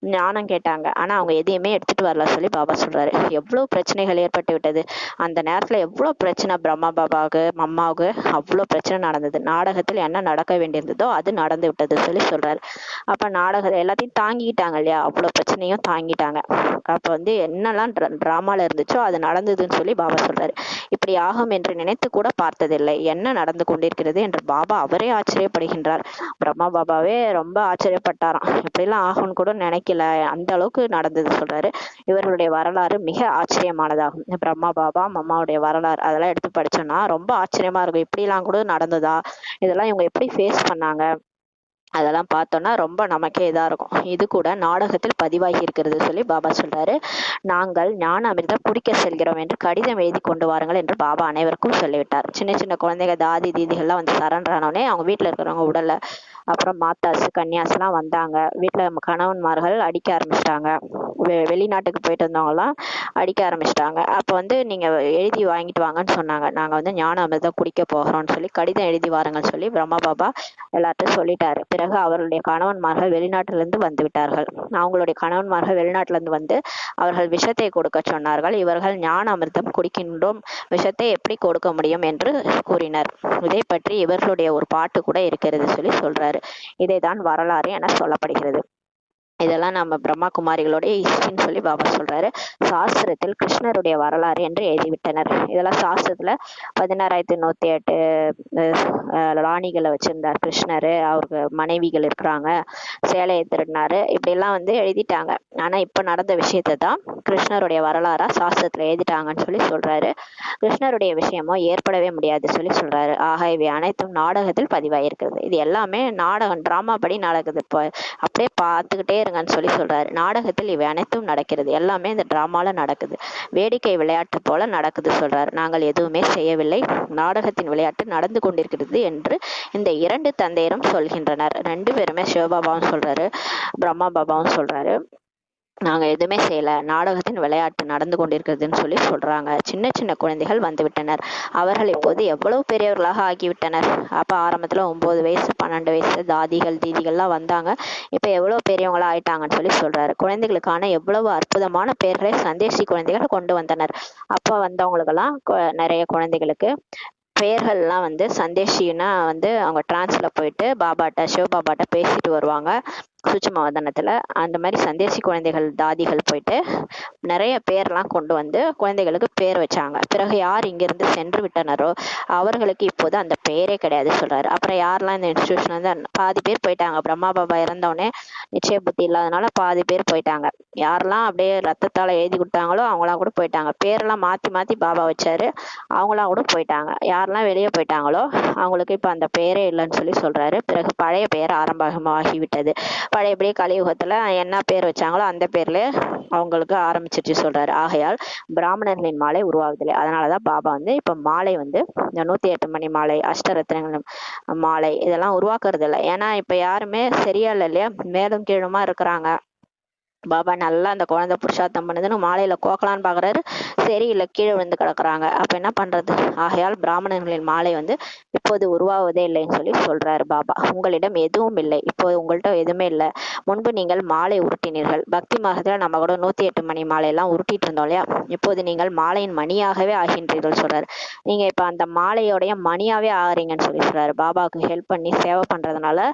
ஞானம் கேட்டாங்க. ஆனா அவங்க எதையுமே எடுத்துட்டு வரல சொல்லி பாபா சொல்றாரு. எவ்வளவு பிரச்சனைகள் ஏற்பட்டு விட்டது அந்த நேரத்துல, எவ்வளவு பிரச்சனை பிரம்மா பாபாவுக்கு அம்மாவுக்கு, அவ்வளவு பிரச்சனை நடந்தது. நாடகத்தில் என்ன நடக்க வேண்டியிருந்ததோ அது நடந்து விட்டது சொல்லி சொல்றாரு. அப்ப நாடகத்தை எல்லாத்தையும் தாங்கிட்டாங்க இல்லையா, அவ்வளவு பிரச்சனையும் தாங்கிட்டாங்க. அப்ப வந்து என்னெல்லாம் டிராமால இருந்துச்சோ அது நடந்ததுன்னு சொல்லி பாபா சொல்றாரு. இப்படி ஆகும் என்று நினைத்து கூட பார்த்ததில்லை, என்ன நடந்து கொண்டிருக்கிறது என்று பாபா அவரே ஆச்சரியப்படுகின்றார். பிரம்மா பாபாவே ரொம்ப ஆச்சரியப்பட்டாராம், இப்படிலாம் ஆகும்னு கூட நினைக்கல, அந்த அளவுக்கு நடந்தது சொல்றாரு. இவர்களுடைய வரலாறு மிக ஆச்சரியமானதாகும். பிரம்மா பாபா அம்மாவுடைய வரலாறு அதெல்லாம் எடுத்து படிச்சோம்னா ரொம்ப ஆச்சரியமா இருக்கும். இப்படிலாம் கூட நடந்ததா, இதெல்லாம் இவங்க எப்படி ஃபேஸ் பண்ணாங்க, அதெல்லாம் பார்த்தோம்னா ரொம்ப நமக்கே இதா இருக்கும். இது கூட நாடகத்தில் பதிவாகி இருக்கிறது சொல்லி பாபா சொல்றாரு. நாங்கள் ஞான அமிர்தம் குடிக்க செல்கிறோம் என்று கடிதம் எழுதி கொண்டு வாருங்கள் என்று பாபா அனைவருக்கும் சொல்லிவிட்டார். சின்ன சின்ன குழந்தைங்க தாதி தீதிகள்லாம் வந்து சரண்டரானோடனே அவங்க வீட்டுல இருக்கிறவங்க உடல்ல, அப்புறம் மாத்தாசு கன்னியாசுலாம் வந்தாங்க. வீட்டுல கணவன்மார்கள் அடிக்க ஆரம்பிச்சிட்டாங்க. வெளிநாட்டுக்கு போயிட்டு வந்தவங்கலாம் அடிக்க ஆரம்பிச்சிட்டாங்க. அப்போ வந்து நீங்க எழுதி வாங்கிட்டு வாங்கன்னு சொன்னாங்க. நாங்க வந்து ஞான அமிர்தம் குடிக்க போகிறோம்னு சொல்லி கடிதம் எழுதி வாருங்கன்னு சொல்லி பிரம்மா பாபா எல்லார்ட்டும் சொல்லிட்டாரு. பிறகு அவர்களுடைய கணவன்மார்கள் வெளிநாட்டில இருந்து வந்து விட்டார்கள். அவங்களுடைய கணவன்மார்கள் வெளிநாட்டில இருந்து வந்து அவர்கள் விஷத்தை கொடுக்க சொன்னார்கள். இவர்கள் ஞான அமிர்தம் குடிக்கின்றோம், விஷத்தை எப்படி கொடுக்க முடியும் என்று கூறினர். இதை பற்றி இவர்களுடைய ஒரு பாட்டு கூட இருக்கிறது சொல்லி சொல்றாரு. இதைதான் வரலாறு என சொல்லப்படுகிறது. இதெல்லாம் நம்ம பிரம்மா குமாரிகளுடைய ஹிஸ்டரின்னு சொல்லி பாபா சொல்றாரு. சாஸ்திரத்தில் கிருஷ்ணருடைய வரலாறு என்று எழுதிவிட்டனர். இதெல்லாம் சாஸ்திரத்துல 16,108 ராணிகளை வச்சிருந்தார் கிருஷ்ணரு, அவருக்கு மனைவிகள் இருக்கிறாங்க, சேலையை திருடினாரு, இப்படி எல்லாம் வந்து எழுதிட்டாங்க. ஆனா இப்ப நடந்த விஷயத்தை தான் கிருஷ்ணருடைய வரலாறா சாஸ்திரத்துல எழுதிட்டாங்கன்னு சொல்லி சொல்றாரு. கிருஷ்ணருடைய விஷயமோ ஏற்படவே முடியாது சொல்லி சொல்றாரு. ஆக இவை அனைத்தும் நாடகத்தில் பதிவாயிருக்கிறது. இது எல்லாமே நாடகம், டிராமா படி நடக்குது. இப்போ அப்படியே பார்த்துக்கிட்டே இருங்கன்னு சொல்லி சொல்றாரு. நாடகத்தில் இவை அனைத்தும் நடக்கிறது, எல்லாமே இந்த டிராமால நடக்குது, வேடிக்கை விளையாட்டு போல நடக்குது சொல்றாரு. நாங்கள் எதுவுமே செய்யவில்லை, நாடகத்தின் விளையாட்டு நடந்து கொண்டிருக்கிறது என்று இந்த இரண்டு தந்தையரும் சொல்கின்றனர். ரெண்டு பேருமே சிவபாபாவும் சொல்றாரு, பிரம்மா பாபாவும் சொல்றாரு, நாங்க எதுவுமே செய்யல, நாடகத்தின் விளையாட்டு நடந்து கொண்டிருக்கிறதுன்னு சொல்லி சொல்றாங்க. சின்ன சின்ன குழந்தைகள் வந்து விட்டனர். அவர்கள் இப்போது எவ்வளவு பெரியவர்களாக ஆகிவிட்டனர். அப்ப ஆரம்பத்துல 9 வயசு 12 வயசு தாதிகள் தீதிகள்லாம் வந்தாங்க. இப்ப எவ்வளவு பெரியவங்களா ஆயிட்டாங்கன்னு சொல்லி சொல்றாரு. குழந்தைகளுக்கான எவ்வளவு அற்புதமான பெயர்களை சந்தேசி குழந்தைகள் கொண்டு வந்தனர். அப்ப வந்தவங்களுக்கெல்லாம் நிறைய குழந்தைகளுக்கு பெயர்கள்லாம் வந்து சந்தேஷின்னா வந்து அவங்க டிரான்ஸ்ல போயிட்டு பாபாட்ட சிவபாபாட்ட பேசிட்டு வருவாங்க சூட்சும வதனத்துல. அந்த மாதிரி சந்தேசி குழந்தைகள் தாதிகள் போயிட்டு நிறைய பேர்லாம் கொண்டு வந்து குழந்தைகளுக்கு பேர் வச்சாங்க. பிறகு யார் இங்கிருந்து சென்று விட்டனரோ அவர்களுக்கு இப்போது அந்த பெயரே கிடையாது சொல்றாரு. அப்புறம் யாரெல்லாம் இந்த இன்ஸ்டிடியூஷன் வந்து பாதி பேர் போயிட்டாங்க. பிரம்மா பாபா இறந்தவொடனே நிச்சய புத்தி இல்லாதனால பாதி பேர் போயிட்டாங்க. யாரெல்லாம் அப்படியே ரத்தத்தால எழுதி கொடுத்தாங்களோ அவங்களாம் கூட போயிட்டாங்க. பேரெல்லாம் மாத்தி மாத்தி பாபா வச்சாரு, அவங்களாம் கூட போயிட்டாங்க. யாரெல்லாம் வெளியே போயிட்டாங்களோ அவங்களுக்கு இப்ப அந்த பெயரே இல்லைன்னு சொல்லி சொல்றாரு. பிறகு பழைய பெயர் ஆரம்பமாகிவிட்டது. பழையபடி கலியுகத்துல என்ன பேர் வச்சாங்களோ அந்த பேர்ல அவங்களுக்கு ஆரம்பிச்சிருச்சு சொல்றாரு. ஆகையால் பிராமணர்களின் மாலை உருவாகுதில்லை. அதனாலதான் பாபா வந்து இப்ப மாலை வந்து இந்த 108 மணி மாலை, அஷ்டரத்னங்கள் மாலை இதெல்லாம் உருவாக்குறது இல்லை. ஏன்னா இப்ப யாருமே சரியா இல்லை இல்லையா, மேலும் கீழுமா இருக்கிறாங்க. பாபா நல்லா அந்த குழந்தை புருஷார்த்தம் பண்ணுதுன்னு மாலையில கோக்கலான்னு பாக்குறாரு, சரி இல்ல கீழே விழுந்து கிடக்குறாங்க. அப்ப என்ன பண்றது? ஆகையால் பிராமணர்களின் மாலை வந்து இப்போது உருவாவதே இல்லைன்னு சொல்லி சொல்றாரு பாபா. உங்களிடம் எதுவும் இல்லை, இப்போது உங்கள்கிட்ட எதுவுமே இல்லை. முன்பு நீங்கள் மாலை உருட்டினீர்கள். பக்தி மார்க்கத்துல நம்ம கூட 108 மணி மாலை எல்லாம் உருட்டிட்டு இருந்தோம் இல்லையா, இப்போது நீங்கள் மாலையின் மணியாகவே ஆகின்றீர்கள் சொல்றாரு. நீங்க இப்ப அந்த மாலையோடைய மணியாவே ஆகிறீங்கன்னு சொல்லி சொல்றாரு. பாபாவுக்கு ஹெல்ப் பண்ணி சேவை பண்றதுனால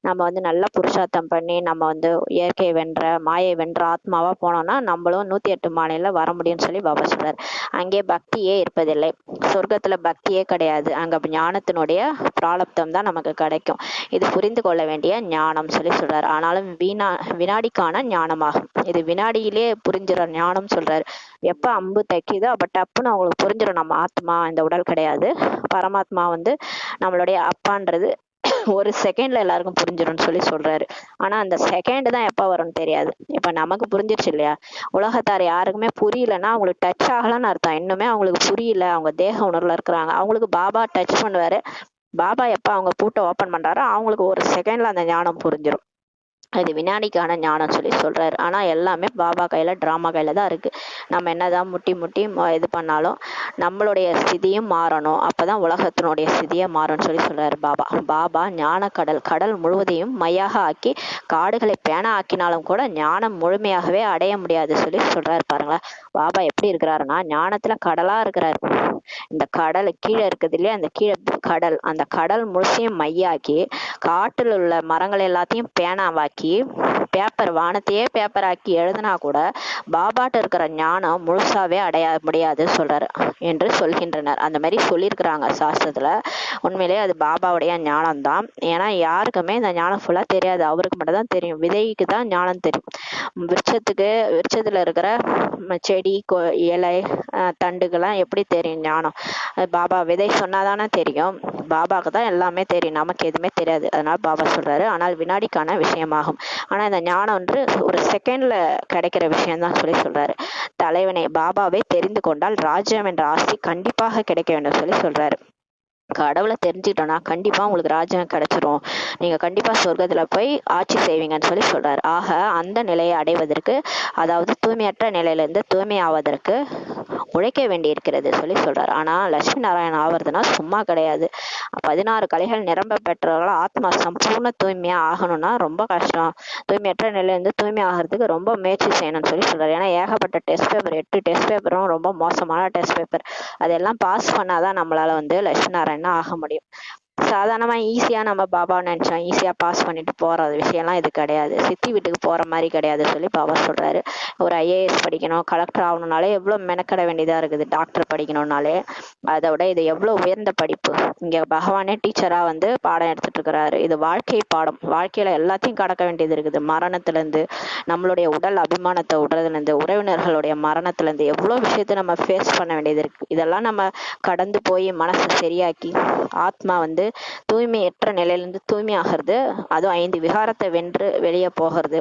நம்ம வந்து நல்லா புருஷார்த்தம் பண்ணி நம்ம வந்து இயற்கை வென்ற மாயை வென்ற ஆத்மாவா போனோம்னா நம்மளும் 108 மாலையில வர முடியும்னு சொல்லி பாபா சொல்றாரு. அங்கே பக்தியே இருப்பதில்லை, சொர்க்கத்துல பக்தியே கிடையாது, அங்க ஞானத்தினுடைய பிராலப்தம் தான் நமக்கு கிடைக்கும். இது புரிந்து கொள்ள வேண்டிய ஞானம் சொல்லி சொல்றாரு. ஆனாலும் வினாடிக்கான ஞானமாகும். இது வினாடியிலே புரிஞ்சிட ஞானம் சொல்றாரு. எப்ப அம்பு தைக்குதோ அப்ப டப்புன்னு அவங்களுக்கு புரிஞ்சிடும் நம்ம ஆத்மா இந்த உடல் கிடையாது, பரமாத்மா வந்து நம்மளுடைய அப்பான்றது ஒரு செகண்ட்ல எல்லாருக்கும் புரிஞ்சிடும்னு சொல்லி சொல்றாரு. ஆனா அந்த செகண்ட் தான் எப்ப வரும்னு தெரியாது. இப்ப நமக்கு புரிஞ்சிருச்சு இல்லையா, உலகத்தார் யாருக்குமே புரியலன்னா அவங்களுக்கு டச் ஆகலன்னு அர்த்தம். இன்னுமே அவங்களுக்கு புரியல, அவங்க தேக உணர்வுல இருக்கிறாங்க. அவங்களுக்கு பாபா டச் பண்ணுவாரு. பாபா எப்ப அவங்க பூட்டை ஓபன் பண்றாரோ அவங்களுக்கு ஒரு செகண்ட்ல அந்த ஞானம் புரிஞ்சிடும். அது வினாடிக்கான ஞானம் சொல்லி சொல்றாரு. ஆனா எல்லாமே பாபா கையில, டிராமா கையில தான் இருக்கு. நம்ம என்னதான் முட்டி முட்டி இது பண்ணாலும் நம்மளுடைய ஸ்திதியும் மாறணும், அப்பதான் உலகத்தினுடைய ஸ்திதியை மாறும்னு சொல்லி சொல்றாரு பாபா. பாபா ஞான கடல், கடல் முழுவதையும் மையாக ஆக்கி காடுகளை பேண ஆக்கினாலும் கூட ஞானம் முழுமையாகவே அடைய முடியாது சொல்லி சொல்றாரு. பாருங்களா பாபா எப்படி இருக்கிறாருன்னா ஞானத்துல கடலா இருக்கிறாரு. இந்த கடல் கீழே இருக்குது இல்லையா, அந்த கீழே கடல், அந்த கடல் முழுசையும் மையாக்கி காட்டுல உள்ள மரங்கள் எல்லாத்தையும் பேனாவாக்கி பேப்பர், வானத்தையே பேப்பர் ஆக்கி எழுதினா கூட பாபாட்ட இருக்கிற ஞானம் முழுசாவே அடைய முடியாது சொல்றாரு என்று சொல்கின்றனர். அந்த மாதிரி சொல்லியிருக்கிறாங்க சாஸ்திரத்துல. உண்மையிலேயே அது பாபாவுடைய ஞானம் தான். ஏன்னா யாருக்குமே இந்த ஞானம் ஃபுல்லா தெரியாது, அவருக்கு மட்டும் தான் தெரியும். விதைக்கு தான் ஞானம் தெரியும். விருட்சத்துல இருக்கிற செடி இலை தண்டுகள்லாம் எப்படி தெரியும் ஞானம்? பாபா விதை சொன்னாதானே தெரியும். பாபாவுக்கு தான் எல்லாமே தெரியும், நமக்கு எதுவுமே தெரியாது. அதனால பாபா சொல்றாரு ஆனால் வினாடிக்கான விஷயமாகும். ஆனா இந்த ஞானம் ஒன்று ஒரு செகண்ட்ல கிடைக்கிற விஷயம் தான் சொல்லி சொல்றாரு. தலைவனை பாபாவை தெரிந்து கொண்டால் ராஜ்யம் என்ற ஆஸ்தி கண்டிப்பாக கிடைக்க வேண்டும் சொல்லி சொல்றாரு. கடவுளை தெரிஞ்சுக்கிட்டோம்னா கண்டிப்பா உங்களுக்கு ராஜ்யம் கிடைச்சிரும், நீங்க கண்டிப்பா சொர்க்கத்துல போய் ஆட்சி செய்வீங்கன்னு சொல்லி சொல்றாரு. ஆக அந்த நிலையை அடைவதற்கு, அதாவது தூய்மையற்ற நிலையில இருந்து தூய்மை ஆவதற்கு உழைக்க வேண்டி இருக்கிறது சொல்லி சொல்றாரு. ஆனா லட்சுமி நாராயணன் ஆவறதுன்னா சும்மா கிடையாது. 16 கலைகள் நிரம்ப பெற்றவர்கள் ஆத்மா சம்பூர்ண தூய்மையா ஆகணும்னா ரொம்ப கஷ்டம். தூய்மையற்ற நிலையில இருந்து தூய்மை ஆகிறதுக்கு ரொம்ப முயற்சி செய்யணும்னு சொல்லி சொல்றாரு. ஏன்னா ஏகப்பட்ட டெஸ்ட் பேப்பர், 8 டெஸ்ட் பேப்பரும் ரொம்ப மோசமான டெஸ்ட் பேப்பர். அதெல்லாம் பாஸ் பண்ணாதான் நம்மளால லட்சுமி நாராயணன் ஆக முடியும். சாதாரணமா ஈஸியா நம்ம பாபா நினைச்சோம் ஈஸியா பாஸ் பண்ணிட்டு போறது விஷயம்லாம் இது கிடையாது. சித்தி வீட்டுக்கு போற மாதிரி கிடையாது சொல்லி பாபா சொல்றாரு. ஒரு IAS படிக்கணும், கலெக்டர் ஆகணும்னாலே எவ்வளவு மெனக்கட வேண்டியதா இருக்குது. டாக்டர் படிக்கணும்னாலே அதை விட இது எவ்வளவு உயர்ந்த படிப்பு. இங்க பகவானே டீச்சரா பாடம் எடுத்துட்டு இருக்கிறாரு. இது வாழ்க்கை பாடம். வாழ்க்கையில எல்லாத்தையும் கடக்க வேண்டியது இருக்குது. மரணத்துல இருந்து, நம்மளுடைய உடல் அபிமானத்தை விடுறதுல இருந்து, உறவினர்களுடைய மரணத்துல இருந்து எவ்வளவு விஷயத்த நம்ம ஃபேஸ் பண்ண வேண்டியது இருக்கு. இதெல்லாம் நம்ம கடந்து போய் மனசை சரியாக்கி ஆத்மா தூய்மையற்ற நிலையிலிருந்து தூய்மையாகிறது, அதுவும் 5 விகாரத்தை வென்று வெளியே போகிறது.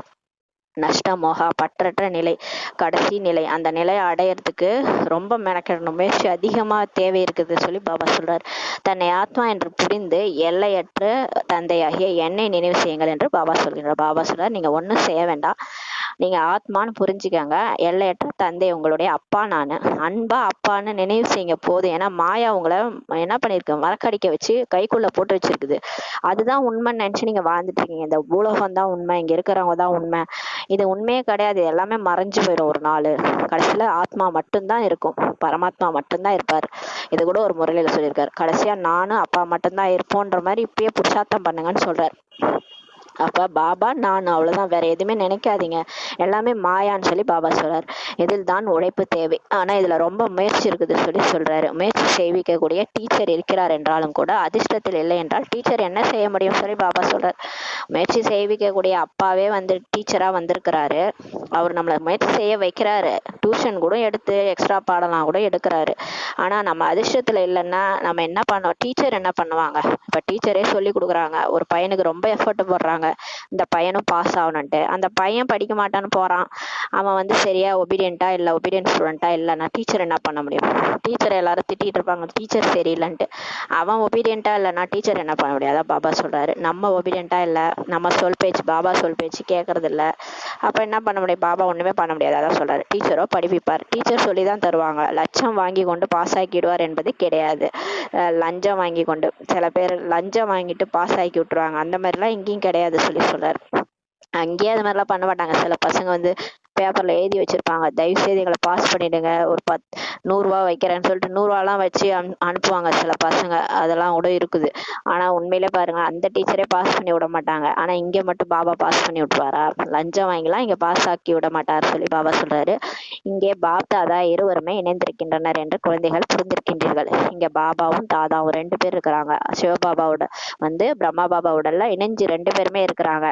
நஷ்ட மோகா பற்றற்ற நிலை, கடைசி நிலை. அந்த நிலையை அடையறதுக்கு ரொம்ப மெனக்கிடணும், முயற்சி அதிகமா தேவை இருக்குது சொல்லி பாபா சொல்றாரு. தன்னை ஆத்மா என்று புரிந்து எல்லையற்ற தந்தையாகிய என்னை நினைவு செய்யுங்கள் என்று பாபா சொல்கிறார். பாபா சொல்றார், நீங்க ஒண்ணும் செய்ய வேண்டாம், நீங்க ஆத்மான்னு புரிஞ்சுக்கங்க, எல்லையற்ற தந்தை உங்களுடைய அப்பா, நானு அன்பா அப்பான்னு நினைவு செய்யுங்க போதும். ஏன்னா மாயா உங்களை என்ன பண்ணிருக்கு, மறக்கடிக்க வச்சு கைக்குள்ள போட்டு வச்சிருக்குது. அதுதான் உண்மைன்னு நினைச்சு நீங்க வாழ்ந்துட்டு இருக்கீங்க. இந்த பூலோகம் தான் உண்மை, இங்க இருக்கிறவங்க தான் உண்மை. இது உண்மையே கிடையாது, எல்லாமே மறைஞ்சு போயிடும் ஒரு நாள். கடைசியில ஆத்மா மட்டும்தான் இருக்கும், பரமாத்மா மட்டும்தான் இருப்பாரு. இது கூட ஒரு முறையில சொல்லியிருக்காரு. கடைசியா நானும் அப்பா மட்டும்தான் இருப்போன்ற மாதிரி இப்பயே புருஷார்த்தம் பண்ணுங்கன்னு சொல்றாரு. அப்ப பாபா நான் அவ்வளவுதான், வேற எதுவுமே நினைக்காதீங்க, எல்லாமே மாயான்னு சொல்லி பாபா சொல்றாரு. இதில் தான் உழைப்பு தேவை, ஆனா இதுல ரொம்ப முயற்சி இருக்குது சொல்லி சொல்றாரு. முயற்சி செய்விக்கக்கூடிய டீச்சர் இருக்கிறார் என்றாலும் கூட அதிர்ஷ்டத்தில் இல்லை என்றால் டீச்சர் என்ன செய்ய முடியும் சொல்லி பாபா சொல்றாரு. முயற்சி செய்விக்கக்கூடிய அப்பாவே டீச்சரா வந்திருக்கிறாரு. அவர் நம்மளை முயற்சி செய்ய வைக்கிறாரு, டியூஷன் கூட எடுத்து எக்ஸ்ட்ரா பாடலாம் கூட எடுக்கிறாரு. ஆனா நம்ம அதிர்ஷ்டத்துல இல்லைன்னா நம்ம என்ன பண்ணுவோம், டீச்சர் என்ன பண்ணுவாங்க? இப்ப டீச்சரே சொல்லி கொடுக்குறாங்க, ஒரு பையனுக்கு ரொம்ப எஃபர்ட் போடுறாங்க, இந்த பையனும் பாஸ் ஆகணும்ட்டு. அந்த பையன் படிக்க மாட்டான்னு போறான், அவன் சரியா ஒபீடியண்டா இல்ல, ஒபீடியன்ட் ஸ்டூடெண்டா இல்லைன்னா டீச்சர் என்ன பண்ண முடியும்? டீச்சர் எல்லாரும் திட்டிட்டு இருப்பாங்க, டீச்சர் சரியில்லைன்ட்டு. அவன் ஒபீடியண்டா இல்லைன்னா டீச்சர் என்ன பண்ண முடியாது? பாபா சொல்றாரு, நம்ம ஒபீடியண்டா இல்ல, நம்ம சொல் பேச்சு, பாபா சொல் பேச்சு கேட்கறது இல்ல, அப்ப என்ன பண்ண முடியும்? பாபா ஒண்ணுமே பண்ண முடியாது. அதான் சொல்றாரு, டீச்சரோ படிப்பிப்பார், டீச்சர் சொல்லிதான் தருவாங்க. லட்சம் வாங்கி கொண்டு பாஸ் ஆக்கிடுவார் என்பது கிடையாது. லஞ்சம் வாங்கி கொண்டு, சில பேர் லஞ்சம் வாங்கிட்டு பாஸ் ஆக்கி விட்டுருவாங்க, அந்த மாதிரிலாம் இங்கேயும் கிடையாது சொல்லி சொல்றாரு. அங்கேயே அது மாதிரிலாம் பண்ண மாட்டாங்க. சில பசங்க பேப்பர்ல எழுதி வச்சிருப்பாங்க, தயவு செய்து எங்களை பாஸ் பண்ணிடுங்க, ஒரு 100 ரூபா வைக்கிறேன்னு சொல்லிட்டு 100 ரூபாலாம் வச்சு அனுப்புவாங்க சில பசங்க, அதெல்லாம் கூட இருக்குது. ஆனா உண்மையிலே பாருங்க, அந்த டீச்சரே பாஸ் பண்ணி விட மாட்டாங்க. ஆனா இங்க மட்டும் பாபா பாஸ் பண்ணி விட்டுருவாரா? லஞ்சம் வாங்கிலாம் இங்க பாஸ் ஆக்கி விட மாட்டார் சொல்லி பாபா சொல்றாரு. இங்கே பாப் தாதா இருவருமே இணைந்திருக்கின்றனர் என்று குழந்தைகள் புரிந்திருக்கின்றீர்கள். இங்க பாபாவும் தாதாவும் 2 பேர் இருக்கிறாங்க. சிவபாபாவோட பிரம்மா பாபாவோட இணைஞ்சு 2 பேருமே இருக்கிறாங்க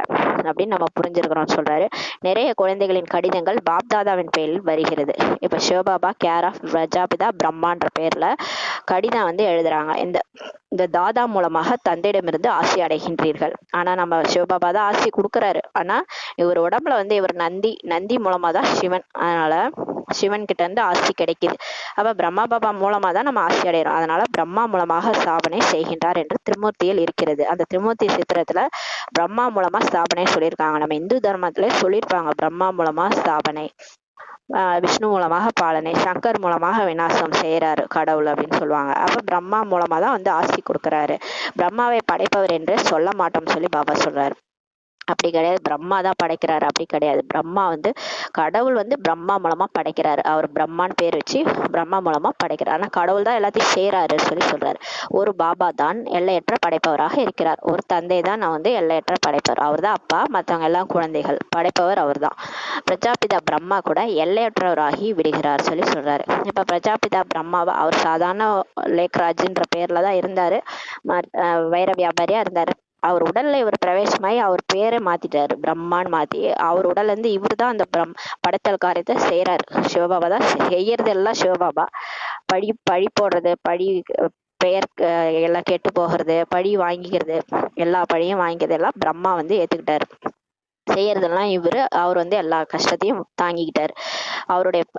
அப்படின்னு நம்ம புரிஞ்சிருக்கிறோம் சொல்றாரு. நிறைய குழந்தைகளின் கடிதங்கள் பாப் தாதாவின் பெயரில் வருகிறது. இப்ப சிவபாபா கேர் ஆஃப் பிரஜாபிதா பிரம்மான்ற பேர்ல கடிதம் எழுதுறாங்க. இந்த தாதா மூலமாக தந்தையிடமிருந்து ஆசி அடைகின்றீர்கள். ஆனா நம்ம சிவபாபா தான் ஆசி கொடுக்குறாரு. ஆனா இவர் உடம்புல இவர் நந்தி மூலமா தான் சிவன், அதனால சிவன் கிட்ட இருந்து ஆசி கிடைக்குது. அப்ப பிரம்மா பாபா மூலமா தான் நம்ம ஆசி அடைகிறோம். அதனால பிரம்மா மூலமாக ஸ்தாபனை செய்கின்றார் என்று திருமூர்த்தியில் இருக்கிறது. அந்த திருமூர்த்தி சித்திரத்துல பிரம்மா மூலமா ஸ்தாபனை சொல்லியிருக்காங்க. நம்ம இந்து தர்மத்துல சொல்லியிருப்பாங்க, பிரம்மா மூலமா ஸ்தாபனை. விஷ்ணு மூலமாக பாலனை, சங்கர் மூலமாக விநாசம் செய்யறாரு கடவுள் அப்படின்னு சொல்லுவாங்க. அப்ப பிரம்மா மூலமா தான் வந்து ஆசி கொடுக்கறாரு. பிரம்மாவை படைப்பவர் என்று சொல்ல மாட்டோம்னு சொல்லி பாபா சொல்றாரு. அப்படி கிடையாது, பிரம்மா தான் படைக்கிறாரு அப்படி கிடையாது. பிரம்மா வந்து கடவுள் வந்து பிரம்மா மூலமா படைக்கிறாரு. அவர் பிரம்மான்னு பேர் வச்சு பிரம்மா மூலமா படைக்கிறார். ஆனா கடவுள் தான் எல்லாத்தையும் செய்யறாரு சொல்லி சொல்றாரு. ஒரு பாபா தான் எல்லையற்ற படைப்பவராக இருக்கிறார். ஒரு தந்தை தான் நான் வந்து எல்லையற்ற படைப்பவர். அவர் தான் அப்பா, மற்றவங்க எல்லாம் குழந்தைகள். படைப்பவர் அவர் தான். பிரஜாபிதா பிரம்மா கூட எல்லையற்றவராகி விடுகிறார் சொல்லி சொல்றாரு. இப்ப பிரஜாபிதா பிரம்மாவை அவர் சாதாரண லேக்ராஜ்ன்ற பேர்ல தான் இருந்தாரு. வைர வியாபாரியா இருந்தாரு. அவர் உடல்ல இவர் பிரவேசமாயி அவர் பேரை மாத்திட்டாரு, பிரம்மான்னு மாத்தி. அவர் உடல்ல இருந்து இவர் தான் அந்த படைத்தல் காரியத்தை செய்யறாரு. சிவபாபா தான் செய்யறது எல்லாம். சிவபாபா பழி போடுறது, பெயர் எல்லாம் கெட்டு போகிறது, பழி வாங்கிக்கிறது, எல்லா பழியும் வாங்கிக்கிறது எல்லாம் பிரம்மா வந்து ஏத்துக்கிட்டாரு. செய்யறதெல்லாம் இவரு. அவர் வந்து எல்லா கஷ்டத்தையும் தாங்கிக்கிட்டாரு.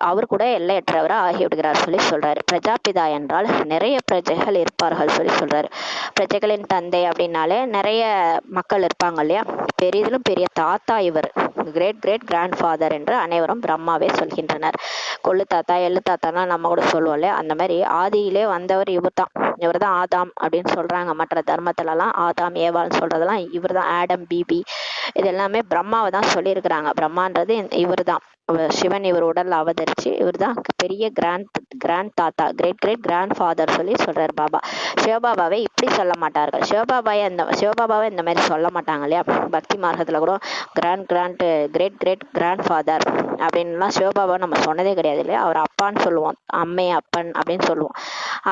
அவர் கூட எல்லையற்றவரா ஆகிவிடுகிறார் சொல்லி சொல்றாரு. பிரஜாபிதா என்றால் நிறைய பிரஜைகள் இருப்பார்கள் சொல்லி சொல்றாரு. பிரஜைகளின் தந்தை அப்படின்னாலே நிறைய மக்கள் இருப்பாங்க இல்லையா. பெரியதிலும் பெரிய தாத்தா இவர், கிரேட் கிரேட் கிராண்ட் ஃபாதர் என்று அனைவரும் பிரம்மாவே சொல்கின்றனர். கொள்ளு தாத்தா, எள்ளு தாத்தானா நம்ம கூட சொல்லுவோம் இல்லையா. அந்த மாதிரி ஆதியிலே வந்தவர் இவர் தான் ஆதாம் அப்படின்னு சொல்றாங்க. மற்ற தர்மத்துல எல்லாம் ஆதாம் ஏவாள்னு சொல்றதெல்லாம் இவர் தான். ஆடம், பிபி, இது எல்லாமே பிரம்மாவை தான் சொல்லியிருக்கிறாங்க. பிரம்மான்றது இவர் தான். சிவன் இவர் உடல்ல அவதரிச்சு இவர் தான் பெரிய கிராண்ட் தாத்தா, கிரேட் கிரேட் கிராண்ட் ஃபாதர் சொல்லி சொல்றாரு பாபா. சிவபாபாவை இப்படி சொல்ல மாட்டார்கள். சிவபாபாவை இந்த மாதிரி சொல்ல மாட்டாங்க இல்லையா. பக்தி மார்க்கத்துல கூட கிரேட் கிரேட் கிராண்ட் ஃபாதர் அப்படின்லாம் சிவபாபா நம்ம சொன்னதே கிடையாது இல்லையா. அவர் அப்பான்னு சொல்லுவோம், அம்மை அப்பன் அப்படின்னு சொல்லுவோம்.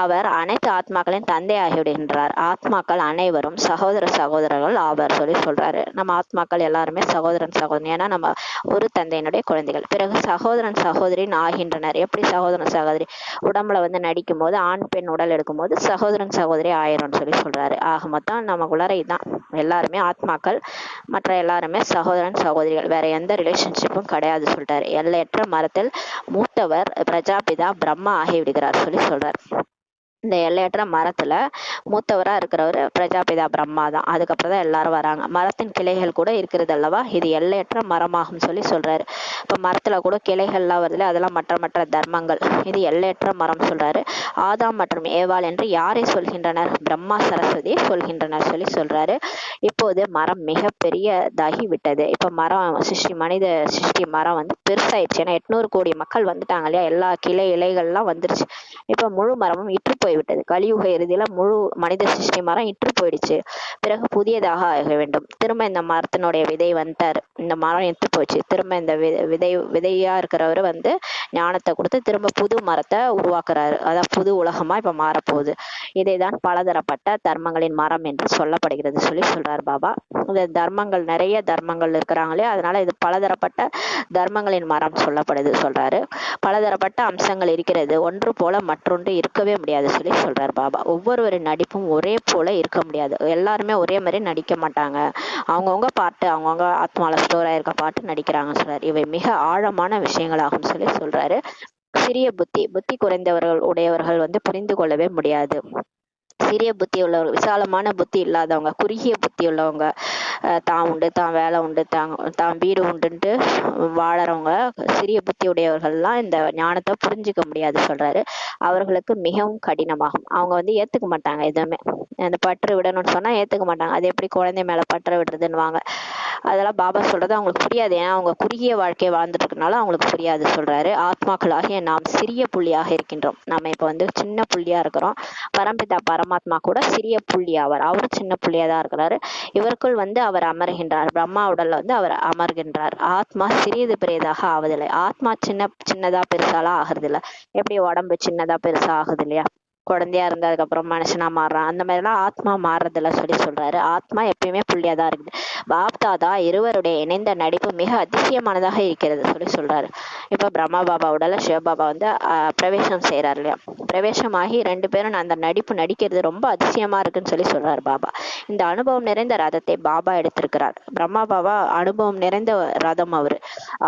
அவர் அனைத்து ஆத்மாக்களின் தந்தை ஆகிவிடுகின்றார். ஆத்மாக்கள் அனைவரும் சகோதரர்கள் ஆவர் சொல்லி சொல்றாரு. நம்ம ஆத்மாக்கள் எல்லாருமே சகோதரன் சகோதரி, ஏன்னா நம்ம ஒரு தந்தையினுடைய குழந்தைகள். பிறகு சகோதரன் சகோதரின் ஆகின்றனர். எப்படி சகோதரன் சகோதரி உடம்புல வந்து நடிக்கும் போது, ஆண் பெண் உடல் எடுக்கும் போது சகோதரன் சகோதரி ஆயிரம் சொல்லி சொல்றாரு. ஆக மொத்தம் நமக்குள்ளார இதுதான். எல்லாருமே ஆத்மாக்கள், மற்ற எல்லாருமே சகோதரன் சகோதரிகள். வேற எந்த ரிலேஷன்ஷிப்பும் கிடையாது சொல்றாரு. எல்லையற்ற மரத்தில் மூத்தவர் பிரஜாபிதா பிரம்மா ஆகிவிடுகிறார் சொல்லி சொல்றாரு. இந்த எல்லையற்ற மரத்துல மூத்தவரா இருக்கிறவர் பிரஜாபிதா பிரம்மா தான். அதுக்கப்புறம் தான் எல்லாரும் வராங்க. மரத்தின் கிளைகள் கூட இருக்கிறது அல்லவா, இது எல்லையற்ற மரமாகும் சொல்லி சொல்றாரு. இப்ப மரத்துல கூட கிளைகள்லாம் வருதுல, அதெல்லாம் மற்ற தர்மங்கள். இது எல்லையற்ற மரம் சொல்றாரு. ஆதாம் மற்றும் ஏவாள் என்று யாரை சொல்கின்றனர்? பிரம்மா சரஸ்வதியை சொல்கின்றனர் சொல்லி சொல்றாரு. இப்போது மரம் மிக பெரியதாகி விட்டது. இப்ப மரம் மனித சிருஷ்டி மரம் வந்து பெருசாயிடுச்சு. ஏன்னா 800 கோடி மக்கள் வந்துட்டாங்க இல்லையா. எல்லா கிளை இலைகள்லாம் வந்துருச்சு. இப்ப முழு மரமும் இற்று போய்விட்டது. கலியுக இறுதியில முழு மனித சிருஷ்டி மரம் இற்று போயிடுச்சு. பிறகு புதியதாக ஆக வேண்டும். திரும்ப இந்த மரத்தினுடைய விதை வந்தாரு. இந்த மரம் இற்று போச்சு. திரும்ப இந்த விதையா இருக்கிறவரு வந்து ஞானத்தை கொடுத்து திரும்ப புது மரத்தை உருவாக்குறாரு. அதான் புது உலகமா இப்ப மாறப்போகுது. இதைதான் பலதரப்பட்ட தர்மங்களின் மரம் என்று சொல்லப்படுகிறது சொல்லி சொல்றாரு பாபா. இந்த தர்மங்கள், நிறைய தர்மங்கள் இருக்கிறாங்களே, அதனால இது பலதரப்பட்ட தர்மங்களின் மரம் சொல்லப்படுது சொல்றாரு. பலதரப்பட்ட அம்சங்கள் இருக்கிறது, ஒன்று போல மற்றொன்று இருக்கவே முடியாது சொல்லி சொல்றாரு பாபா. ஒவ்வொருவரின் நடிப்பும் ஒரே போல இருக்க முடியாது. எல்லாருமே ஒரே மாதிரி நடிக்க மாட்டாங்க. அவங்கவுங்க பாட்டு, அவங்கவுங்க ஆத்மால ஸ்டோர் ஆயிருக்க பாட்டு நடிக்கிறாங்க சொல்றாரு. இவை மிக ஆழமான விஷயங்களாகும் சொல்லி சொல்றாரு. சிறிய புத்தி குறைந்தவர்கள் உடையவர்கள் வந்து புரிந்து கொள்ளவே முடியாது. சிறிய புத்தி உள்ளவர்கள், விசாலமான புத்தி இல்லாதவங்க, குறுகிய புத்தி உள்ளவங்க, தான் உண்டு தான் வேலை உண்டு தான் வீடு உண்டுன்ட்டு வாழறவங்க, சிறிய புத்தி உடையவர்கள்லாம் இந்த ஞானத்தை புரிஞ்சுக்க முடியாது சொல்றாரு. அவர்களுக்கு மிகவும் கடினமாகும். அவங்க வந்து ஏத்துக்க மாட்டாங்க. எதுவுமே அந்த பற்று விடணும்னு சொன்னா ஏத்துக்க மாட்டாங்க. அது எப்படி குழந்தை மேல பற்ற விடுறதுன்னுவாங்க. அதெல்லாம் பாபா சொல்றது அவங்களுக்கு புரியாது. ஏன்னா அவங்க குறுகிய வாழ்க்கையை வாழ்ந்துட்டு இருக்கனால அவங்களுக்கு புரியாது சொல்றாரு. ஆத்மாக்களாகிய நாம் சிறிய புள்ளியாக இருக்கின்றோம். நம்ம இப்ப வந்து சின்ன புள்ளியா இருக்கிறோம். பரம்பிதா பரமாத்மா கூட சிறிய புள்ளி ஆவார். அவரும் சின்ன புள்ளியா தான் இருக்கிறாரு. இவருக்குள் வந்து அவர் அமர்கின்றார். பிரம்மா உடல்ல வந்து அவர் அமர்கின்றார். ஆத்மா சிறியது பெரியதாக ஆவதில்லை. ஆத்மா சின்னதா பெருசாலாம் ஆகுறது இல்லை. எப்படி உடம்பு சின்னதா பெருசா ஆகுது இல்லையா. குழந்தையா இருந்து அதுக்கப்புறம் மனுஷனா மாறுறான். அந்த மாதிரிலாம் ஆத்மா மாறுறதில்ல சொல்லி சொல்றாரு. ஆத்மா எப்பயுமே புள்ளியாதான் இருக்குது. பாப்தாதா இருவருடைய இணைந்த நடிப்பு மிக அதிசயமானதாக இருக்கிறது சொல்லி சொல்றாரு. இப்ப பிரம்மா பாபா உடல சிவபாபா வந்து பிரவேசம் செய்யறாரு இல்லையா. பிரவேசமாகி 2 பேரும் அந்த நடிப்பு நடிக்கிறது ரொம்ப அதிசயமா இருக்குன்னு சொல்லி சொல்றாரு பாபா. இந்த அனுபவம் நிறைந்த ரதத்தை பாபா எடுத்திருக்கிறார். பிரம்மா பாபா அனுபவம் நிறைந்த ரதம்.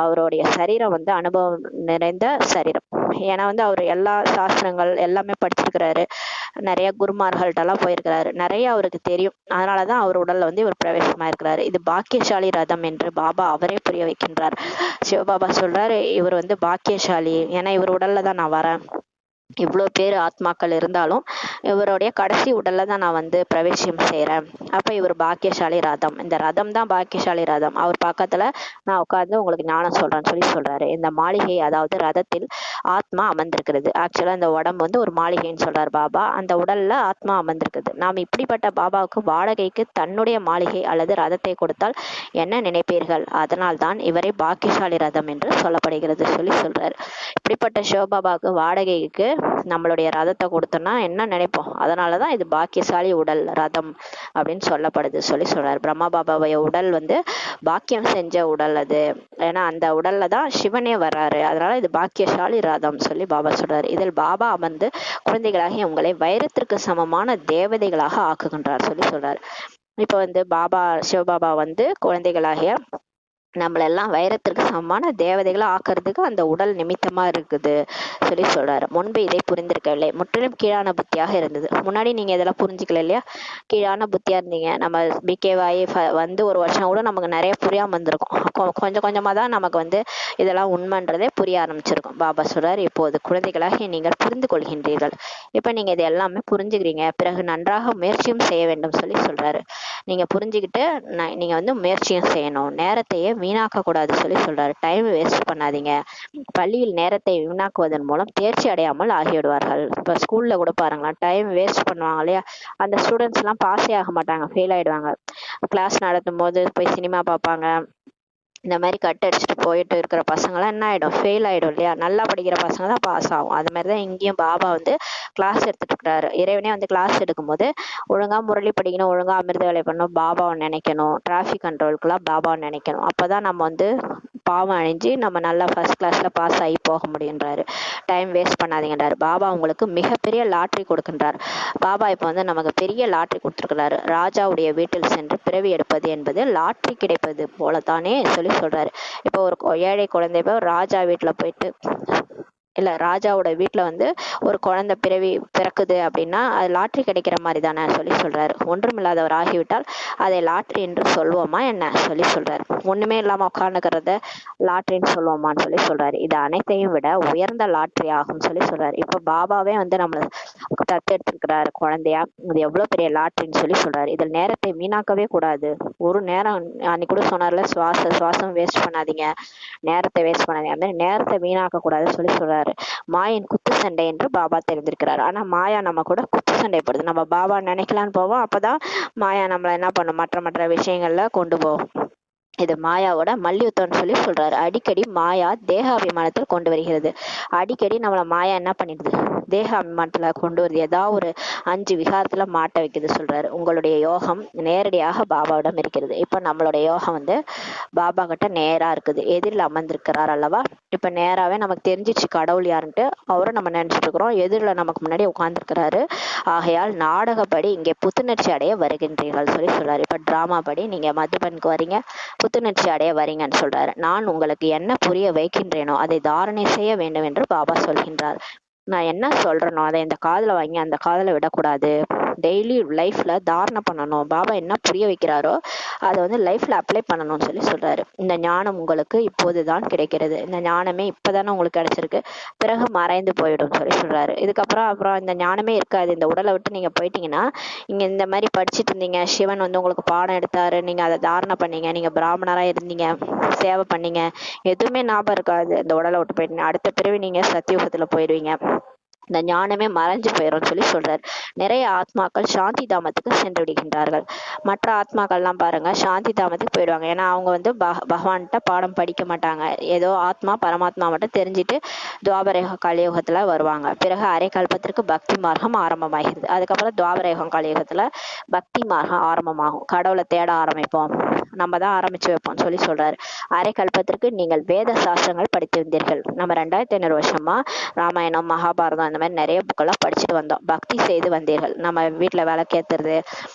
அவருடைய சரீரம் வந்து அனுபவம் நிறைந்த சரீரம். ஏன்னா வந்து அவர் எல்லா சாஸ்திரங்கள் எல்லாமே படிச்சிருக்கிறாரு. நிறைய குருமார்கள்ட்டெல்லாம் போயிருக்கிறாரு. நிறைய அவருக்கு தெரியும். அதனாலதான் அவர் உடல்ல வந்து இவர் பிரவேசமா இருக்கிறாரு. இது பாக்கியசாலி ரதம் என்று பாபா அவரே புரிய வைக்கின்றார். சிவபாபா சொல்றாரு, இவர் வந்து பாக்கியசாலி, ஏன்னா இவர் உடல்ல தான் நான் வரேன். இவ்வளோ பேர் ஆத்மாக்கள் இருந்தாலும் இவருடைய கடைசி உடல்ல தான் நான் வந்து பிரவேசம் செய்யறேன். அப்ப இவர் பாக்கியசாலி ரதம், இந்த ரதம் தான் பாக்கியசாலி ரதம். அவர் பக்கத்துல நான் உட்கார்ந்து உங்களுக்கு ஞானம் சொல்றேன்னு சொல்லி சொல்றாரு. இந்த மாளிகை, அதாவது ரதத்தில் ஆத்மா அமர்ந்திருக்கிறது. ஆக்சுவலா இந்த உடம்பு வந்து ஒரு மாளிகைன்னு சொல்றாரு பாபா. அந்த உடல்ல ஆத்மா அமர்ந்திருக்குது. நாம் இப்படிப்பட்ட பாபாவுக்கு வாடகைக்கு தன்னுடைய மாளிகை அல்லது ரதத்தை கொடுத்தால் என்ன நினைப்பீர்கள்? அதனால் தான் இவரை பாக்கியசாலி ரதம் என்று சொல்லப்படுகிறது சொல்லி சொல்றாரு. இப்படிப்பட்ட சிவபாபாவுக்கு வாடகைக்கு நம்மளுடைய ரதத்தை கொடுத்தோம்னா என்ன நினைப்போம்? அதனாலதான் இது பாக்கியசாலி உடல் ரதம் அப்படின்னு சொல்லப்படுது சொல்லி சொல்றாரு. பிரம்மா பாபாவுடைய உடல் வந்து பாக்கியம் செஞ்ச உடல் அது. ஏன்னா அந்த உடல்ல தான் சிவனே வர்றாரு. அதனால இது பாக்கியசாலி ரதம் சொல்லி பாபா சொல்றாரு. இதில் பாபா அமர்ந்து குழந்தைகளாகிய உங்களை வைரத்திற்கு சமமான தேவதைகளாக ஆக்குகின்றார் சொல்லி சொல்றாரு. இப்ப வந்து பாபா சிவபாபா வந்து குழந்தைகளாகிய நம்மளெல்லாம் வைரத்திற்கு சமமான தேவதைகளை ஆக்கிறதுக்கு அந்த உடல் நிமித்தமா இருக்குது சொல்லி சொல்றாரு. முன்பு இதை புரிந்திருக்கவில்லை, முற்றிலும் கீழான புத்தியாக இருந்தது. முன்னாடி நீங்க இதெல்லாம் புரிஞ்சுக்கல இல்லையா? கீழான புத்தியா இருந்தீங்க. நம்ம பிகேவாயி வந்து ஒரு வருஷம் கூட நமக்கு நிறைய புரியாம இருந்திருக்கும். கொஞ்சம் கொஞ்சமா தான் நமக்கு வந்து இதெல்லாம் உண்மைன்றதே புரிய ஆரம்பிச்சிருக்கும். பாபா சொல்றாரு, இப்போது குழந்தைகளாக நீங்கள் புரிந்து கொள்கின்றீர்கள். இப்ப நீங்க இது எல்லாமே புரிஞ்சுக்கிறீங்க, பிறகு நன்றாக முயற்சியும் செய்ய வேண்டும் சொல்லி சொல்றாரு. நீங்க புரிஞ்சுக்கிட்டு நீங்க வந்து முயற்சியும் செய்யணும், நேரத்தையே வீணாக்க கூடாது சொல்லி சொல்றாரு. டைம் வேஸ்ட் பண்ணாதீங்க. பள்ளியில் நேரத்தை வீணாக்குவதன் மூலம் தேர்ச்சி அடையாமல் ஆகிவிடுவார்கள். இப்ப ஸ்கூல்ல கூட பாருங்களேன், டைம் வேஸ்ட் பண்ணுவாங்க இல்லையா? அந்த ஸ்டூடெண்ட்ஸ் எல்லாம் பாஸே ஆக மாட்டாங்க, ஃபெயில் ஆயிடுவாங்க. கிளாஸ் நடத்தும் போது போய் சினிமா பார்ப்பாங்க, இந்த மாதிரி கட் அடிச்சுட்டு போயிட்டு இருக்கிற பசங்களாம் என்ன ஆயிடும்? ஃபெயில் ஆயிடும் இல்லையா? நல்லா படிக்கிற பசங்க தான் பாஸ் ஆகும். அது மாதிரிதான் இங்கேயும் பாபா வந்து கிளாஸ் எடுத்துட்டு இருக்கிறாரு. இறைவனே வந்து கிளாஸ் எடுக்கும் போது ஒழுங்கா முரளி படிக்கணும், ஒழுங்கா அமிர்த வேலை பண்ணணும், பாபாவை நினைக்கணும், டிராஃபிக் கண்ட்ரோலுக்குலாம் பாபாவை நினைக்கணும். அப்பதான் நம்ம வந்து பாவம் அழிஞ்சு நம்ம நல்லா ஃபர்ஸ்ட் கிளாஸ்ல பாஸ் ஆகி போக முடியுன்றாரு. டைம் வேஸ்ட் பண்ணாதீங்கன்றாரு. பாபா உங்களுக்கு மிகப்பெரிய லாட்ரி கொடுக்கின்றார். பாபா இப்போ வந்து நமக்கு பெரிய லாட்ரி கொடுத்துருக்கிறாரு. ராஜாவுடைய வீட்டில் சென்று பிறவி எடுப்பது என்பது லாட்ரி கிடைப்பது போலத்தானே சொல்லி சொல்றாரு. இப்போ ஒரு ஏழை குழந்தை போய் ராஜா வீட்டுல போயிட்டு, இல்ல ராஜாவோட வீட்டுல வந்து ஒரு குழந்தை பிறக்குது அப்படின்னா அது லாட்ரி கிடைக்கிற மாதிரி தானே சொல்லி சொல்றாரு. ஒன்றுமில்லாதவர் ஆகிவிட்டால் அதை லாட்ரி என்று சொல்வோமா என்ன சொல்லி சொல்றாரு. ஒண்ணுமே இல்லாம உட்காந்துக்கிறத லாட்ரின்னு சொல்லுவோமான்னு சொல்லி சொல்றாரு. இது அனைத்தையும் விட உயர்ந்த லாட்ரி ஆகும் சொல்லி சொல்றாரு. இப்ப பாபாவே வந்து நம்மள தத்தெடுத்துக்கிறாரு குழந்தையா. இது எவ்வளவு பெரிய லாட்ரின்னு சொல்லி சொல்றாரு. இதில் நேரத்தை வீணாக்கவே கூடாது. ஒரு நேரம் அன்னைக்கு கூட சொன்னார்ல, சுவாசம் வேஸ்ட் பண்ணாதீங்க, நேரத்தை வேஸ்ட் பண்ணாதீங்க. அந்த மாதிரி நேரத்தை வீணாக்க கூடாதுன்னு சொல்லி சொல்றாரு. மாயின் குத்து சண்டை என்று பாபா தெரிஞ்சிருக்கிறாரு. ஆனா மாயா நம்ம கூட குத்து சண்டை போடுது. நம்ம பாபா நினைக்கலான்னு போவோம், அப்பதான் மாயா நம்மள என்ன பண்ணும், மற்ற விஷயங்கள்ல கொண்டு போகும். இது மாயாவோட மல்யுத்தம்னு சொல்லி சொல்றாரு. அடிக்கடி மாயா தேக அபிமானத்தில் கொண்டு வருகிறது. அடிக்கடி நம்மள மாயா என்ன பண்ணிடுது? தேக அபிமானத்துல கொண்டு வருது. ஏதாவது ஒரு 5 விகாரத்துல மாட்ட வைக்குது சொல்றாரு. உங்களுடைய யோகம் நேரடியாக பாபாவிடம் இருக்கிறது. இப்ப நம்மளுடைய யோகம் வந்து பாபா கிட்ட நேரா இருக்குது. எதிரில் அமர்ந்திருக்கிறார் அல்லவா? இப்ப நேராவே நமக்கு தெரிஞ்சிச்சு கடவுள் யாருன்ட்டு. அவரை நம்ம நினைச்சிட்டு இருக்கிறோம். எதிரில நமக்கு முன்னாடி உட்கார்ந்துருக்கிறாரு. ஆகையால் நாடகப்படி இங்கே புத்துணர்ச்சி அடைய வருகின்றீர்கள் சொல்லி சொல்றாரு. இப்ப டிராமா படி நீங்க மதுபனுக்கு வரீங்க, புத்துணர்ச்சி அடைய வரீங்கன்னு சொல்றாரு. நான் உங்களுக்கு என்ன புரிய வைக்கின்றேனோ அதை தாரணை செய்ய வேண்டும் என்று பாபா சொல்கின்றார். நான் என்ன சொல்றேனோ அதை இந்த காதுல வாங்கி அந்த காதுல விடக்கூடாது. டெய்லி லைஃப்ல தாரணை பண்ணணும். பாபா என்ன புரிய வைக்கிறாரோ அதை வந்து லைஃப்ல அப்ளை பண்ணணும்னு சொல்லி சொல்றாரு. இந்த ஞானம் உங்களுக்கு இப்போதுதான் கிடைக்கிறது. இந்த ஞானமே இப்பதானே உங்களுக்கு கிடைச்சிருக்கு, பிறகு மறைந்து போயிடும் சொல்லி சொல்றாரு. அப்புறம் இந்த ஞானமே இருக்காது. இந்த உடலை விட்டு நீங்க போயிட்டீங்கன்னா, இங்க இந்த மாதிரி படிச்சுட்டு இருந்தீங்க, சிவன் வந்து உங்களுக்கு பாடம் எடுத்தாரு, நீங்க அதை தாரணை பண்ணீங்க, நீங்க பிராமணரா இருந்தீங்க, சேவை பண்ணீங்க, எதுவுமே ஞாபகம் இருக்காது. இந்த உடலை விட்டு போயிட்டீங்க, அடுத்த பிறவி நீங்க சத்தியுகத்துல போயிடுவீங்க, இந்த ஞானமே மறைஞ்சு போயிடும் சொல்லி சொல்றாரு. நிறைய ஆத்மாக்கள் சாந்தி தாமத்துக்கு சென்று விடுகின்றார்கள். மற்ற ஆத்மாக்கள்லாம் பாருங்க சாந்தி தாமத்துக்கு போயிடுவாங்க. ஏன்னா அவங்க வந்து பகவான்கிட்ட பாடம் படிக்க மாட்டாங்க. ஏதோ ஆத்மா பரமாத்மா மட்டும் தெரிஞ்சுட்டு துவாபரயுக கலியுகத்துல வருவாங்க. பிறகு அரை கல்பத்திற்கு பக்தி மார்க்கம் ஆரம்பமாகிறது. அதுக்கப்புறம் துவாபரயுகம் கலியுகத்துல பக்தி மார்க்கம் ஆரம்பமாகும். கடவுளை தேட ஆரம்பிப்போம், நம்ம தான் ஆரம்பிச்சு வைப்போம் சொல்லி சொல்றாரு. அரை கல்பத்திற்கு நீங்கள் வேத சாஸ்திரங்கள் படித்திருந்தீர்கள். நம்ம 2500 வருஷமா ராமாயணம், மகாபாரதம் இந்த மாதிரி நிறைய புக்கெல்லாம் படிச்சுட்டு வந்தோம். பக்தி செய்து வந்தீர்கள். நம்ம வீட்டுல விளக்கேத்துறது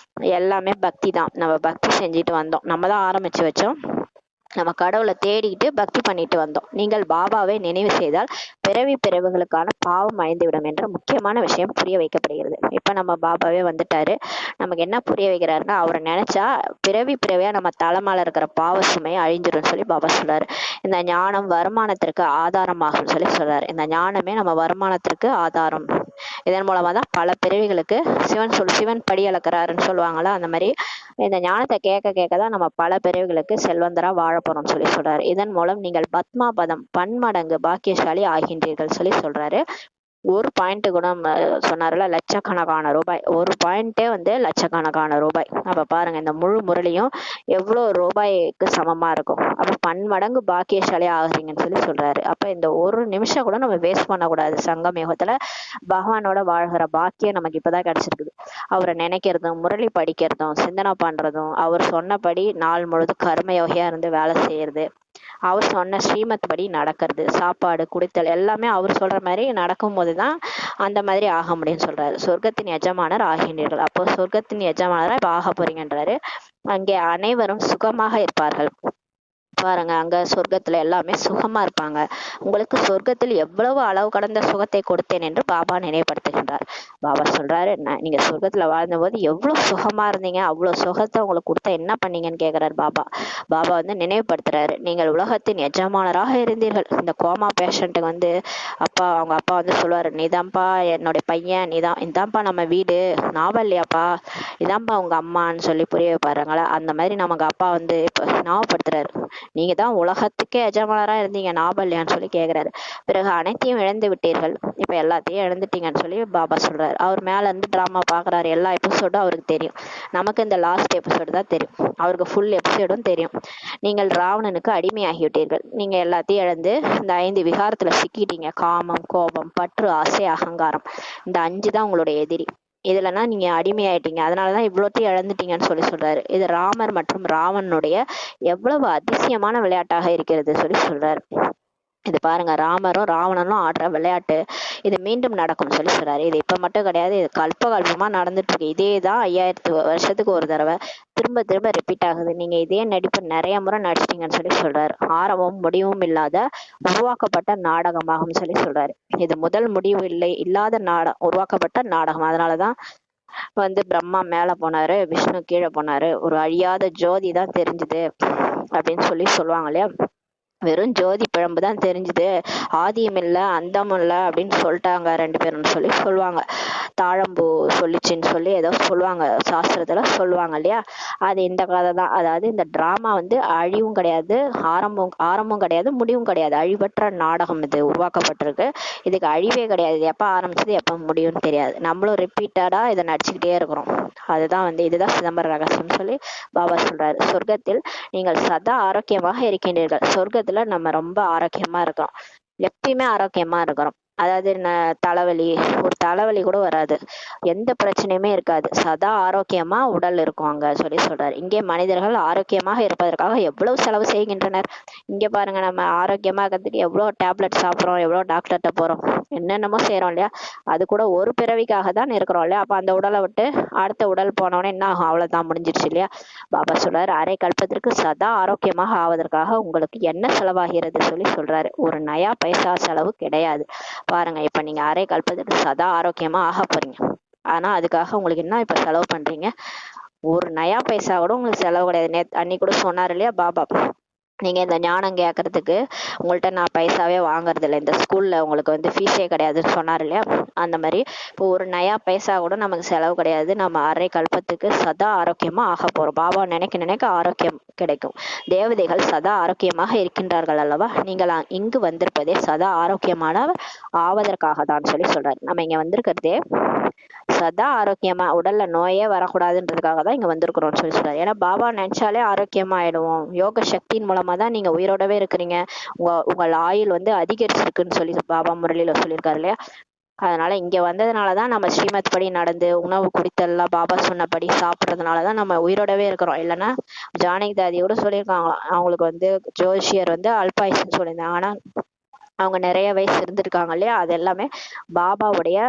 எல்லாமே பக்தி தான். நம்ம பக்தி செஞ்சுட்டு வந்தோம். நம்ம தான் ஆரம்பிச்சு வச்சோம். நம்ம கடவுளை தேடிக்கிட்டு பக்தி பண்ணிட்டு வந்தோம். நீங்கள் பாபாவை நினைவு செய்தால் பிறவி பிறவுகளுக்கான பாவம் அழிந்துவிடும் என்ற முக்கியமான விஷயம் புரிய வைக்கப்படுகிறது. இப்ப நம்ம பாபாவே வந்துட்டாரு. நமக்கு என்ன புரிய வைக்கிறாருன்னா, அவரை நினைச்சா பிறவி பிறவியா நம்ம தலைமையில இருக்கிற பாவ சுமையை அழிஞ்சிடும் சொல்லி பாபா சொல்றாரு. இந்த ஞானம் வருமானத்திற்கு ஆதாரமாகும் சொல்லி சொல்றாரு. இந்த ஞானமே நம்ம வருமானத்திற்கு ஆதாரம். இதன் மூலமா தான் பல பிறவிகளுக்கு சிவன் படி அளக்கிறாருன்னு சொல்லுவாங்களா, அந்த மாதிரி இந்த ஞானத்தை கேட்க கேட்கதான் நம்ம பல பிறவிகளுக்கு செல்வந்தரா வாழ போறோம்னு சொல்லி சொல்றாரு. இதன் மூலம் நீங்கள் பத்மாபதம் பன்மடங்கு பாக்கியசாலி ஆகின்றீர்கள் சொல்லி சொல்றாரு. ஒரு பாயிண்ட் கூட சொன்னார்ல, லட்சக்கணக்கான ரூபாய். ஒரு பாயிண்டே வந்து லட்சக்கணக்கான ரூபாய். அப்ப பாருங்க, இந்த முழு முரளியும் எவ்வளவு ரூபாய்க்கு சமமா இருக்கும். அப்ப பன்மடங்கு பாக்கியசாலி ஆகுறீங்கன்னு சொல்லி சொல்றாரு. அப்ப இந்த ஒரு நிமிஷம் கூட நம்ம வேஸ்ட் பண்ணக்கூடாது. சங்கம் யுகத்துல பகவானோட வாழ்கிற பாக்கியம் நமக்கு இப்பதான் கிடைச்சிருக்குது. அவரை நினைக்கிறதும் முரளி படிக்கிறதும் சிந்தனை பண்றதும் அவர் சொன்னபடி நாள் முழுது கர்மயோகியா இருந்து வேலை செய்யறது, அவர் சொன்ன ஸ்ரீமத் படி நடக்கிறது, சாப்பாடு குடித்தல் எல்லாமே அவர் சொல்ற மாதிரி நடக்கும் போதுதான் அந்த மாதிரி ஆக முடியும்னு சொல்றாரு. சொர்க்கத்தின் எஜமானர் ஆகின்றீர்கள். அப்போ சொர்க்கத்தின் எஜமானரா இப்ப ஆக போறீங்கன்றாரு. அங்கே அனைவரும் சுகமாக இருப்பார்கள். பாருங்க, அங்க சொர்க்கத்துல எல்லாமே சுகமா இருப்பாங்க. உங்களுக்கு சொர்க்கத்தில் எவ்வளவு அளவு கடந்த சுகத்தை கொடுத்தேன் என்று பாபா நினைவுபடுத்துகின்றார். பாபா சொல்றாரு, நீங்க சொர்க்கத்துல வாழ்ந்த போது எவ்வளவு சுகமா இருந்தீங்க, அவ்வளவு சுகத்தை உங்களுக்கு கொடுத்த என்ன பண்ணீங்கன்னு கேக்குறாரு பாபா. பாபா வந்து நினைவுபடுத்துறாரு, நீங்கள் உலகத்தின் எஜமானராக இருந்தீர்கள். இந்த கோமா பேஷண்ட்டுக்கு வந்து அவங்க அப்பா வந்து சொல்லுவாரு, நீதான்ப்பா என்னுடைய பையன், இதான்ப்பா நம்ம வீடு, ஞாபகம் இல்லையாப்பா, இதான்ப்பா உங்க அம்மான்னு சொல்லி புரிய வைப்பாருங்களா. அந்த மாதிரி நமக்கு அப்பா வந்து இப்ப ஞாபகப்படுத்துறாரு, நீங்க தான் உலகத்துக்கே எஜமானரா இருந்தீங்க, ஞாபகம் இல்லையான்னு சொல்லி கேக்குறாரு. பிறகு அனைத்தையும் இழந்து விட்டீர்கள், இப்ப எல்லாத்தையும் இழந்துட்டீங்கன்னு சொல்லி பாபா சொல்றாரு. அவர் மேல இருந்து டிராமா பாக்குறாரு. எல்லா எபிசோடும் அவருக்கு தெரியும். நமக்கு இந்த லாஸ்ட் எபிசோடு தான் தெரியும், அவருக்கு ஃபுல் எபிசோடும் தெரியும். நீங்கள் ராவணனுக்கு அடிமையாகிவிட்டீர்கள். நீங்க எல்லாத்தையும் இழந்து இந்த 5 விகாரத்துல சிக்கிட்டீங்க. காமம், கோபம், பற்று, ஆசை, அகங்காரம். இந்த 5 தான் உங்களுடைய எதிரி. இதுலன்னா நீங்க அடிமையாயிட்டீங்க, அதனாலதான் இவ்வளோத்தையும் இழந்துட்டீங்கன்னு சொல்லி சொல்றாரு. இது ராமர் மற்றும் ராவனுடைய எவ்வளவு அதிசயமான விளையாட்டாக இருக்கிறது சொல்லி சொல்றாரு. இது பாருங்க, ராமரும் ராவணனும் ஆடுற விளையாட்டு இது மீண்டும் நடக்கும் சொல்லி சொல்றாரு. இது இப்ப மட்டும் கிடையாது, இது கல்பமா நடந்துட்டு இருக்கு. இதேதான் 5000 வருஷத்துக்கு ஒரு தடவை திரும்ப திரும்ப ரிப்பீட் ஆகுது. நீங்க இதே நடிப்பு நிறைய முறை நடிச்சிட்டீங்கன்னு சொல்லி சொல்றாரு. ஆரம்பமும் முடிவும் இல்லாத உருவாக்கப்பட்ட நாடகமாகும் சொல்லி சொல்றாரு. இது முதல் முடிவு இல்லாத உருவாக்கப்பட்ட நாடகம். அதனாலதான் வந்து பிரம்மா மேல போனாரு, விஷ்ணு கீழே போனாரு, ஒரு அழியாத ஜோதி தான் தெரிஞ்சுது அப்படின்னு சொல்லி சொல்லுவாங்க இல்லையா. வெறும் ஜோதி பிழம்பு தான் தெரிஞ்சுது, ஆதியும் இல்லை அந்தமும் இல்லை அப்படின்னு சொல்லிட்டாங்க 2 பேரும் சொல்லி சொல்லுவாங்க. தாழம்பூ சொல்லிச்சுன்னு சொல்லி ஏதோ சொல்லுவாங்க, சாஸ்திரத்துல சொல்லுவாங்க இல்லையா. அது இந்த கதை தான். அதாவது இந்த டிராமா வந்து அழிவும் கிடையாது, ஆரம்பமும் கிடையாது, முடிவும் கிடையாது. அழிவற்ற நாடகம் இது உருவாக்கப்பட்டிருக்கு. இதுக்கு அழிவே கிடையாது. இது எப்ப ஆரம்பிச்சது எப்ப முடியும்னு தெரியாது. நம்மளும் ரிப்பீட்டடா இதை நடிச்சுக்கிட்டே இருக்கிறோம். அதுதான் வந்து இதுதான் சிதம்பர ரகசியம் சொல்லி பாபா சொல்றாரு. சொர்க்கத்தில் நீங்கள் சதா ஆரோக்கியமாக இருக்கின்றீர்கள். சொர்க்கத்துல நம்ம ரொம்ப ஆரோக்கியமா இருக்கிறோம், எப்பயுமே ஆரோக்கியமா இருக்கிறோம். அதாவது தலைவலி, ஒரு தலைவலி கூட வராது, எந்த பிரச்சனையுமே இருக்காது, சதா ஆரோக்கியமா உடல் இருக்கும் அங்க சொல்லி சொல்றாரு. இங்கே மனிதர்கள் ஆரோக்கியமாக இருப்பதற்காக எவ்வளவு செலவு செய்கின்றனர். இங்க பாருங்க, நம்ம ஆரோக்கியமா இருக்கிறதுக்கு எவ்வளவு டேப்லெட் சாப்பிட்றோம், எவ்வளவு டாக்டர்கிட்ட போறோம், என்னென்னமோ செய்யறோம் இல்லையா. அது கூட ஒரு பிறவிக்காக தான் இருக்கிறோம் இல்லையா. அப்ப அந்த உடலை விட்டு அடுத்த உடல் போனவொடனே என்ன ஆகும், அவ்வளவுதான், முடிஞ்சிருச்சு இல்லையா. பாபா சொல்றாரு, அரை கல்பத்திற்கு சதா ஆரோக்கியமாக ஆவதற்காக உங்களுக்கு என்ன செலவாகிறது சொல்லி சொல்றாரு. ஒரு நயா பைசா செலவு கிடையாது. பாருங்க, இப்ப நீங்க அரை கல்பத்துக்கு சதா ஆரோக்கியமா ஆக போறீங்க. ஆனா அதுக்காக உங்களுக்கு என்ன இப்ப செலவு பண்றீங்க, ஒரு நயா பைசா கூட உங்களுக்கு செலவு கிடையாது. அன்னைக்கு கூட சொன்னாரு இல்லையா பாபா, நீங்க இந்த ஞானம் கேட்கறதுக்கு உங்கள்ட்ட நான் பைசாவே வாங்குறது இல்லை, இந்த ஸ்கூல்ல உங்களுக்கு வந்து ஃபீஸே கிடையாதுன்னு சொன்னார் இல்லையா. அந்த மாதிரி இப்போ ஒரு நயா பைசா கூட நமக்கு செலவு கிடையாது. நம்ம அரை கல்பத்துக்கு சதா ஆரோக்கியமா ஆக போறோம். பாபா நினைக்க ஆரோக்கியம் கிடைக்கும். தேவதைகள் சதா ஆரோக்கியமாக இருக்கின்றார்கள் அல்லவா. நீங்கள் இங்கு வந்திருப்பதே சதா ஆரோக்கியமானவர் ஆவதற்காக தான் சொல்லி சொல்றாரு. நம்ம இங்க வந்திருக்கிறதே சதா ஆரோக்கியமா, உடல்ல நோயே வரக்கூடாதுன்றதுக்காக தான் இங்க வந்திருக்கிறோம்னு சொல்லி சொல்றாரு. ஏன்னா பாபா நினைச்சாலே ஆரோக்கியமா ஆயிடுவோம். யோக சக்தியின் மூலமா தான் நீங்க உயிரோடவே இருக்கிறீங்க. உங்கள் ஆயுள் வந்து அதிகரிச்சிருக்குன்னு சொல்லி பாபா முரளியில சொல்லியிருக்காரு இல்லையா. அதனால இங்க வந்ததுனாலதான் நம்ம ஸ்ரீமத் படி நடந்து உணவு குடித்தெல்லாம் பாபா சொன்னபடி சாப்பிட்றதுனாலதான் நம்ம உயிரோடவே இருக்கிறோம். இல்லைன்னா ஜானகி தாதி கூட சொல்லியிருக்காங்களாம், அவங்களுக்கு வந்து ஜோசியர் வந்து அல்பாயுசுன்னு சொல்லியிருந்தாங்க. ஆனா அவங்க நிறைய வயசு இருந்திருக்காங்க இல்லையா. அது எல்லாமே பாபாவுடைய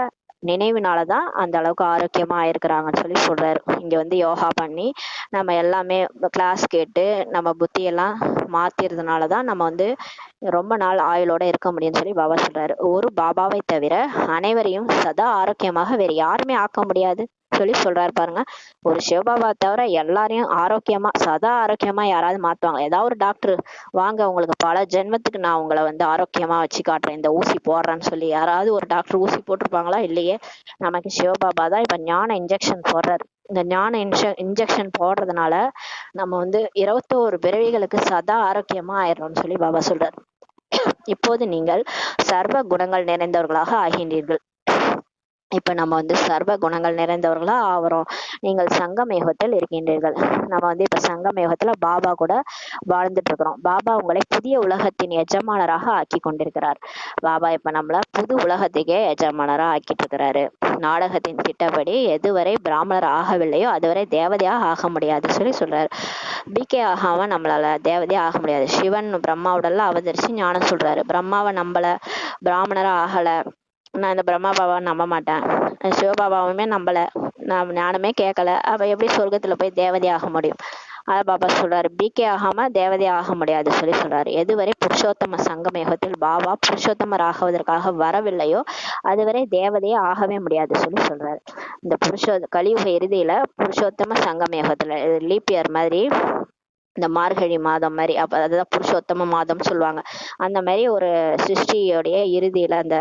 நினைவுனாலதான் அந்த அளவுக்கு ஆரோக்கியமா இருக்கிறாங்கன்னு சொல்லி சொல்றாரு. இங்க வந்து யோகா பண்ணி நம்ம எல்லாமே கிளாஸ் கேட்டு நம்ம புத்தியெல்லாம் மாத்திரதுனாலதான் நம்ம வந்து ரொம்ப நாள் ஆயுளோட இருக்க முடியும்னு சொல்லி பாபா சொல்றாரு. ஒரு பாபாவை தவிர அனைவரையும் சதா ஆரோக்கியமாக வேற யாருமே ஆக்க முடியாது சொல்லி சொல்றாரு பாருங்க. ஒரு சிவபாபா தவிர எல்லாரையும் ஆரோக்கியமா சதா ஆரோக்கியமா யாராவது மாத்துவாங்க? ஏதாவது ஒரு டாக்டர் வாங்க உங்களுக்கு பல ஜென்மத்துக்கு நான் உங்களை வந்து ஆரோக்கியமா வச்சு காட்டுறேன், இந்த ஊசி போடுறேன்னு சொல்லி யாராவது ஒரு டாக்டர் ஊசி போட்டிருப்பாங்களா? இல்லையே. நமக்கு சிவபாபா தான் இப்ப ஞான இன்ஜெக்ஷன் போடுறாரு. இந்த ஞான இன்ஜெக்ஷன் போடுறதுனால நம்ம வந்து 21 பிறவிகளுக்கு சதா ஆரோக்கியமா ஆயிடுறோம்னு சொல்லி பாபா சொல்றாரு. இப்போது நீங்கள் சர்வ குணங்கள் நிறைந்தவர்களாக ஆகின்றீர்கள். இப்ப நம்ம வந்து சர்வ குணங்கள் நிறைந்தவர்களா ஆகிறோம். நீங்கள் சங்கம் யுகத்தில் இருக்கின்றீர்கள். நம்ம வந்து இப்ப சங்கம் யுகத்துல பாபா கூட வாழ்ந்துட்டு இருக்கிறோம். பாபா உங்களை புதிய உலகத்தின் எஜமானராக ஆக்கி கொண்டிருக்கிறார். பாபா இப்ப நம்மள புது உலகத்துக்கே எஜமானரா ஆக்கிட்டு இருக்கிறாரு. நாடகத்தின் திட்டப்படி எதுவரை பிராமணர் ஆகவில்லையோ அதுவரை தேவதையாக ஆக முடியாது சொல்லி சொல்றாரு. பிகே ஆகாம நம்மளால தேவதையா ஆக முடியாது. சிவன் பிரம்மாவோடலாம் அவதரிச்சு ஞானம் சொல்றாரு. பிரம்மாவை நம்பல, பிராமணரா ஆகல, நான் இந்த பிரம்மா பாபாவை நம்ப மாட்டேன், சிவபாபாவுமே நம்பல, நான் ஞானமே கேட்கல, அவ எப்படி சொர்க்கத்துல போய் தேவதை ஆக முடியும்? அத பாபா சொல்றாரு. பிகே ஆகாம தேவதை ஆக முடியாது சொல்லி சொல்றாரு. எதுவரை புருஷோத்தம சங்கம் யுகத்தில் பாபா புருஷோத்தமர் ஆகுவதற்காக வரவில்லையோ அதுவரை தேவதையே ஆகவே முடியாது சொல்லி சொல்றாரு. இந்த கலியுக இறுதியில புருஷோத்தம சங்கம் யுகத்துல லீப் இயர் மாதிரி இந்த மார்கழி மாதம் மாதிரி அதுதான் புருஷோத்தம மாதம் சொல்லுவாங்க. அந்த மாதிரி ஒரு சிருஷ்டியோடைய இறுதியில அந்த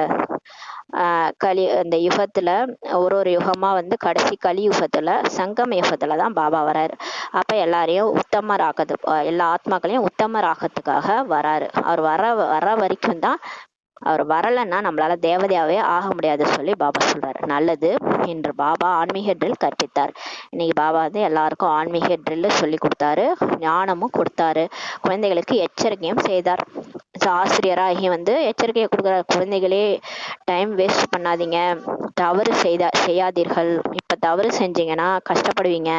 அந்த யுகத்துல ஒரு யுகமா வந்து கடைசி கலியுகத்துல சங்கம் யுகத்துலதான் பாபா வராரு. அப்ப எல்லாரையும் உத்தமர் ஆக்கத்து, எல்லா ஆத்மாக்களையும் உத்தமர் ஆக்கத்துக்காக வராரு. அவர் வர வரைக்கும் தான். அவர் வரலன்னா நம்மளால தேவதையாவே ஆக முடியாது சொல்லி பாபா சொல்றாரு. நல்லது. இன்று பாபா ஆன்மீக ட்ரில் கற்பித்தார். இன்னைக்கு பாபா வந்து எல்லாருக்கும் ஆன்மீக ட்ரில் சொல்லி கொடுத்தாரு, ஞானமும் கொடுத்தாரு, குழந்தைகளுக்கு எச்சரிக்கையும் செய்தார். ஆசிரியராகி வந்து எச்சரிக்கையை கொடுக்குறாரு. குழந்தைகளே டைம் வேஸ்ட் பண்ணாதீங்க, தவறு செய்யாதீர்கள். இப்ப தவறு செஞ்சீங்கன்னா கஷ்டப்படுவீங்க.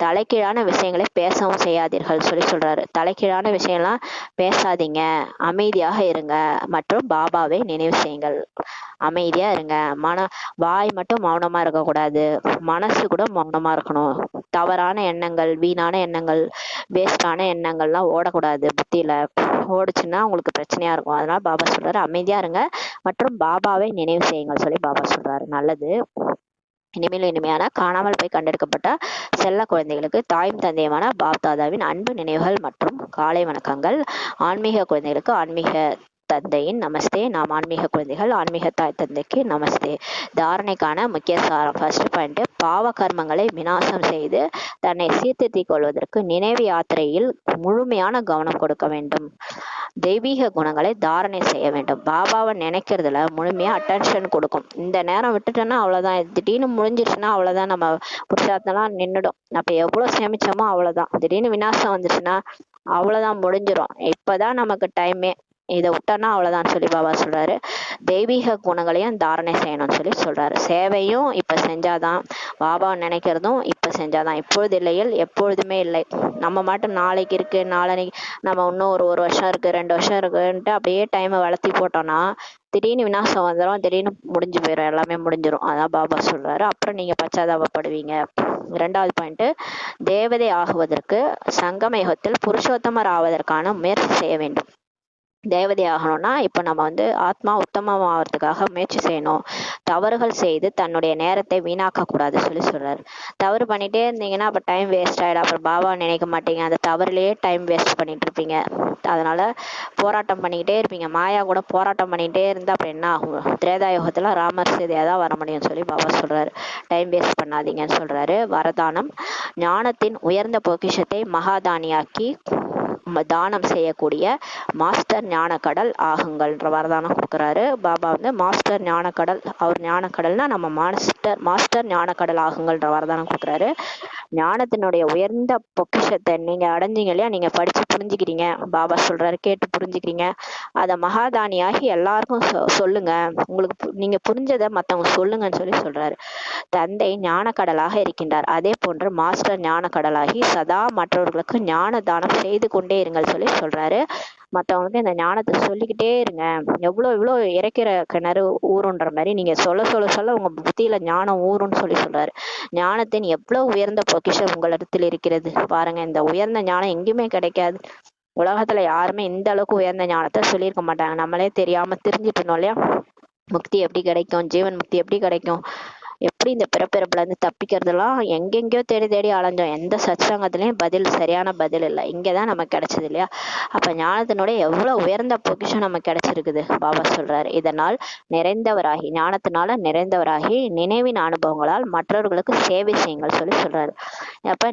தலைக்கீழான விஷயங்களை பேசவும் செய்யாதீர்கள் சொல்லி சொல்றாரு. தலைக்கீழான விஷயம்லாம் பேசாதீங்க, அமைதியாக இருங்க மற்றும் பாபாவை நினைவு செய்யுங்கள். அமைதியா இருங்க. வாய் மட்டும் மௌனமா இருக்கக்கூடாது, மனசு கூட மௌனமா இருக்கணும். தவறான எண்ணங்கள், வீணான எண்ணங்கள், வேஸ்டான எண்ணங்கள்லாம் ஓடக்கூடாது. புத்தியில ஓடுச்சுன்னா உங்களுக்கு பிரச்சனையா இருக்கும். அதனால பாபா சொல்றாரு அமைதியா இருங்க மற்றும் பாபாவை நினைவு செய்யுங்கள் சொல்லி பாபா சொல்றாரு. நல்லது. இனிமேல் இனிமையான காணாமல் போய் கண்டெடுக்கப்பட்ட செல்ல குழந்தைகளுக்கு தாயும் தந்தையுமான பாப் தாதாவின் அன்பு நினைவுகள் மற்றும் காலை வணக்கங்கள். ஆன்மீக குழந்தைகளுக்கு ஆன்மீக தந்தையின் நமஸ்தே. நாம் ஆன்மீக குழந்தைகள், ஆன்மீக தாய் தந்தைக்கு நமஸ்தே. தாரணைக்கான முக்கிய சாரம். ஃபர்ஸ்ட் பாயிண்ட், பாவ கர்மங்களை விநாசம் செய்து தன்னை சீர்திருத்திக் கொள்வதற்கு நினைவு யாத்திரையில் முழுமையான கவனம் கொடுக்க வேண்டும். தெய்வீக குணங்களை தாரணை செய்ய வேண்டும். பாபாவை நினைக்கிறதுல முழுமையா அட்டென்ஷன் கொடுக்கும். இந்த நேரம் விட்டுட்டோன்னா அவ்வளவுதான், திடீர்னு முடிஞ்சிருச்சுன்னா அவ்வளவுதான், நம்ம புருஷார்த்தம்லாம் நின்றுடும். அப்ப எவ்வளவு சேமிச்சோமோ அவ்வளவுதான். திடீர்னு விநாசம் வந்துச்சுன்னா அவ்வளவுதான், முடிஞ்சிரும். இப்பதான் நமக்கு டைமே, இதை விட்டோன்னா அவ்வளவுதான் சொல்லி பாபா சொல்றாரு. தெய்வீக குணங்களையும் தாரணை செய்யணும்னு சொல்லி சொல்றாரு. சேவையும் இப்ப செஞ்சாதான், பாபா நினைக்கிறதும் இப்ப செஞ்சாதான். இப்பொழுது இல்லையில் எப்பொழுதுமே இல்லை. நம்ம மட்டும் நாளைக்கு இருக்கு, நாளைக்கு நம்ம இன்னும் ஒரு வருஷம் இருக்கு, 2 வருஷம் இருக்குன்ட்டு அப்படியே டைமை வளர்த்தி போட்டோம்னா திடீர்னு விநாசம் வந்துடும், திடீர்னு முடிஞ்சு போயிடும், எல்லாமே முடிஞ்சிடும். அதான் பாபா சொல்றாரு. அப்புறம் நீங்க பச்சாதாபப்படுவீங்க. 2வது பாயிண்ட், தேவதை ஆகுவதற்கு சங்கமயுகத்தில் புருஷோத்தமர் ஆவதற்கான முயற்சி செய்ய வேண்டும். தேவதை ஆகணும்னா இப்ப நம்ம வந்து ஆத்மா உத்தமமாகறதுக்காக முயற்சி செய்யணும். தவறுகள் செய்து தன்னுடைய நேரத்தை வீணாக்க கூடாது சொல்லி சொல்றாரு. தவறு பண்ணிட்டே இருந்தீங்கன்னா அப்ப டைம் வேஸ்ட் ஆயிடும். அப்புறம் பாபா நினைக்க மாட்டீங்க, அந்த தவறுலயே டைம் வேஸ்ட் பண்ணிட்டு இருப்பீங்க. அதனால போராட்டம் பண்ணிக்கிட்டே இருப்பீங்க. மாயா கூட போராட்டம் பண்ணிக்கிட்டே இருந்தா அப்புறம் என்ன ஆகும்? திரேதாயுகத்துல ராமர் சீதையா தான் வர முடியும் சொல்லி பாபா சொல்றாரு. டைம் வேஸ்ட் பண்ணாதீங்கன்னு சொல்றாரு. வரதானம், ஞானத்தின் உயர்ந்த பொக்கிஷத்தை மகாதானியாக்கி தானம் செய்யக்கூடிய மாஸ்டர் ஞானக்கடல் ஆகுங்கள்ன்ற வரதானம் கொடுக்குறாரு. பாபா வந்து மாஸ்டர் ஞானக்கடல், அவர் ஞானக்கடல்னா நம்ம மாஸ்டர் ஞானக்கடல் ஆகுங்கள்ன்ற வரதானம் கொடுக்குறாரு. ஞானத்தினுடைய உயர்ந்த பொக்கிஷத்தை நீங்க அடைஞ்சீங்க இல்லையா, நீங்க படிச்சு புரிஞ்சுக்கிறீங்க, பாபா சொல்றாரு, கேட்டு புரிஞ்சுக்கிறீங்க. அத மகாதானியாகி எல்லாருக்கும் சொல்லுங்க, உங்களுக்கு நீங்க புரிஞ்சதை மத்தவங்க சொல்லுங்கன்னு சொல்லி சொல்றாரு. தந்தை ஞானக்கடலாக இருக்கின்றார், அதே போன்று மாஸ்டர் ஞானக்கடலாகி சதா மற்றவர்களுக்கு ஞான தானம் செய்து கொண்டே இருங்கள் சொல்லி சொல்றாரு. மற்றவங்களுக்கு இந்த ஞானத்தை சொல்லிக்கிட்டே இருங்க. எவ்வளோ இறைக்கிற கிணறு ஊறுன்ற மாதிரி நீங்க சொல்ல சொல்ல சொல்ல உங்க புத்தியில ஞானம் ஊறுன்னு சொல்றாரு. ஞானத்தின் எவ்வளவு உயர்ந்த பொக்கிஷம் உங்களிடத்தில் இருக்கிறது பாருங்க. இந்த உயர்ந்த ஞானம் எங்கேயுமே கிடைக்காது. உலகத்துல யாருமே இந்த அளவுக்கு உயர்ந்த ஞானத்தை சொல்லியிருக்க மாட்டாங்க. நம்மளே தெரியாம தெரிஞ்சுட்டு இருந்தோம் இல்லையா? முக்தி எப்படி கிடைக்கும், ஜீவன் முக்தி எப்படி கிடைக்கும், எப்படி இந்த பிறப்பிறப்புல இருந்து தப்பிக்கிறதுலாம் எங்கெங்கயோ தேடி தேடி அலைஞ்சோம். எந்த சத்சங்கத்திலயும் சரியான பதில் இல்லை. இங்கதான் நமக்கு கிடைச்சது இல்லையா? அப்ப ஞானத்தினுடைய எவ்வளவு உயர்ந்த பொக்கிஷம் நமக்கு கிடைச்சிருக்குது பாபா சொல்றாரு. இதனால் நிறைந்தவராகி, ஞானத்தினால நிறைந்தவராகி நினைவின் அனுபவங்களால் மற்றவர்களுக்கு சேவை செய்யுங்கள் சொல்றாரு. அப்ப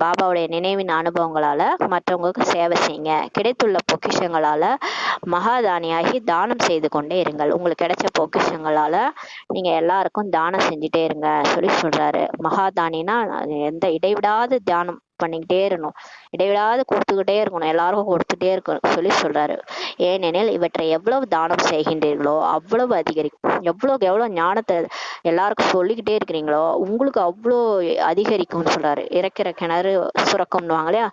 பாபாவுடைய நினைவின் அனுபவங்களால மற்றவங்களுக்கு சேவை செய்யுங்க. கிடைத்துள்ள பொக்கிஷங்களால மகாதானியாகி தானம் செய்து கொண்டே இருங்கள். உங்களுக்கு கிடைச்ச பொக்கிஷங்களால நீங்க எல்லாருக்கும் தானம் செஞ்சுட்டே இருங்க சொல்றாரு. மகாதானினா எந்த இடைவிடாது தியானம் பண்ணிக்கிட்டே இருக்கணும், இடைவிடாது கொடுத்துக்கிட்டே இருக்கணும், எல்லாருக்கும் கொடுத்துட்டே இருக்கணும் சொல்றாரு. ஏனெனில் இவற்றை எவ்வளவு தானம் செய்கின்றீர்களோ அவ்வளவு அதிகரிக்கும். எவ்வளவுக்கு எவ்வளவு ஞானத்தை எல்லாருக்கும் சொல்லிக்கிட்டே இருக்கிறீங்களோ உங்களுக்கு அவ்வளோ அதிகரிக்கும்னு சொல்றாரு. இறக்கிற கிணறு சுரக்கம்னுவாங்க இல்லையா?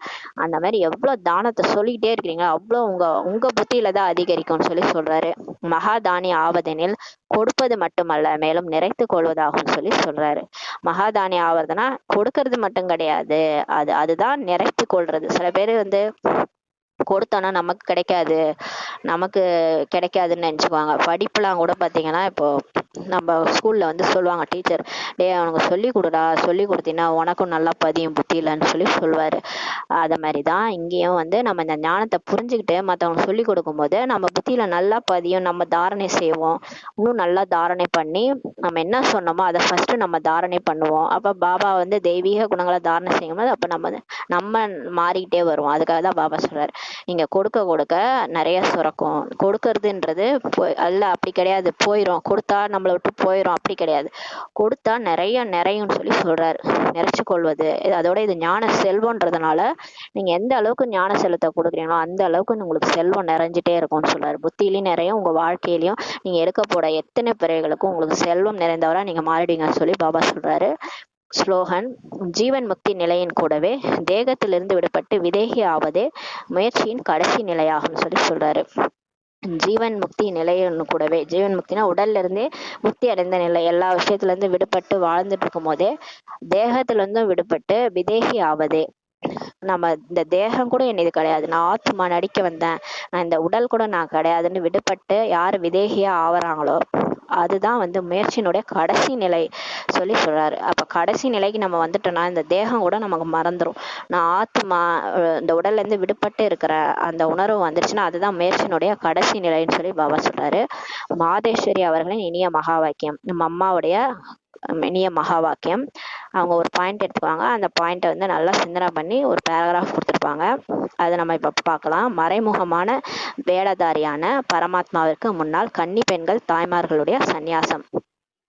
அந்த மாதிரி எவ்வளவு தானத்தை சொல்லிக்கிட்டே இருக்கிறீங்களோ அவ்வளோ உங்க புத்தியில தான் அதிகரிக்கும்னு சொல்றாரு. மகாதானி ஆவதெனில் கொடுப்பது மட்டுமல்ல, மேலும் நிறைத்து கொள்வதாகும் சொல்றாரு. மகாதானி ஆவதுன்னா கொடுக்கறது மட்டும் கிடையாது, அதுதான் நிறைத்து கொள்றது. சில பேர் கொடுத்தோன்னா நமக்கு கிடைக்காதுன்னு நினைச்சுக்குவாங்க. படிப்புலாம் கூட பாத்தீங்கன்னா இப்போ நம்ம ஸ்கூல்ல சொல்லுவாங்க டீச்சர், அவனுக்கு சொல்லி கொடுத்தீங்கன்னா உனக்கும் நல்லா பதியும் புத்தியிலன்னு சொல்லுவாரு. அத மாதிரிதான் இங்கேயும் நம்ம இந்த ஞானத்தை புரிஞ்சுக்கிட்டு மற்றவங்க சொல்லி கொடுக்கும் போது நம்ம புத்தியில நல்லா பதியும். நம்ம தாரணை செய்வோம், இன்னும் நல்லா தாரணை பண்ணி நம்ம என்ன சொன்னோமோ அதை ஃபர்ஸ்ட் நம்ம தாரணை பண்ணுவோம். அப்ப பாபா தெய்வீக குணங்களை தாரணை செய்யும் போது அப்ப நம்ம மாறிக்கிட்டே வருவோம். அதுக்காக தான் பாபா சொல்றாரு, நீங்க கொடுக்க நிறைய சுரக்கும். கொடுக்கறதுன்றது அல்ல, அப்படி கிடையாது, போயிரும். கொடுத்தா நம்மளை விட்டு போயிரும், அப்படி கிடையாது. கொடுத்தா நிறையும் சொல்றாரு. நிறைச்சு கொள்வது, அதோட இது ஞான செல்வம்ன்றதுனால நீங்க எந்த அளவுக்கு ஞான செல்வத்தை கொடுக்குறீங்களோ அந்த அளவுக்கு உங்களுக்கு செல்வம் நிறைஞ்சிட்டே இருக்கும்னு சொல்றாரு. புத்தியிலையும் நிறையும், உங்க வாழ்க்கையிலையும் நீங்க எடுக்க போற எத்தனை பிறகுகளுக்கும் உங்களுக்கு செல்வம் நிறைந்தவரா நீங்க மாறிடுங்கன்னு பாபா சொல்றாரு. ஸ்லோகன்: ஜீவன் முக்தி நிலையின் கூடவே தேகத்திலிருந்து விடுபட்டு விதேகி ஆவதே முயற்சியின் கடைசி நிலையாகும் சொல்றாரு. ஜீவன் முக்தி நிலைன்னு கூடவே, ஜீவன் முக்தினா உடல்ல இருந்தே முக்தி அடைந்த நிலை, எல்லா விஷயத்துல இருந்து விடுபட்டு வாழ்ந்துட்டு இருக்கும் போதே தேகத்துல இருந்தும் விடுபட்டு விதேகி ஆவதே, நம்ம இந்த தேகம் கூட என்னது கிடையாது, நான் ஆத்மா நடிக்க வந்தேன், நான் இந்த உடல் கூட நான் கிடையாதுன்னு விடுபட்டு யாரு விதேகியா ஆவறாங்களோ அதுதான் முயற்சியினுடைய கடைசி நிலை சொல்றாரு. அப்ப கடைசி நிலைக்கு நம்ம வந்துட்டோம்னா இந்த தேகம் கூட நமக்கு மறந்துடும். நான் ஆத்மா இந்த உடல்ல இருந்து விடுபட்டு இருக்கிற அந்த உணர்வு வந்துருச்சுன்னா அதுதான் முயற்சியினுடைய கடைசி நிலைன்னு பாபா சொல்றாரு. மாதேஸ்வரி அவர்களின் இனிய மகா வாக்கியம், நம்ம அம்மாவுடைய இனிய மகா வாக்கியம். அவங்க ஒரு பாயிண்ட் எடுத்துக்குவாங்க, அந்த பாயிண்ட்டை நல்லா சிந்தனை பண்ணி ஒரு பேராகிராஃப் கொடுத்துருப்பாங்க. அதை நம்ம இப்ப பார்க்கலாம். மறைமுகமான வேடதாரியான பரமாத்மாவிற்கு முன்னால் கன்னி பெண்கள் தாய்மார்களுடைய சந்நியாசம்.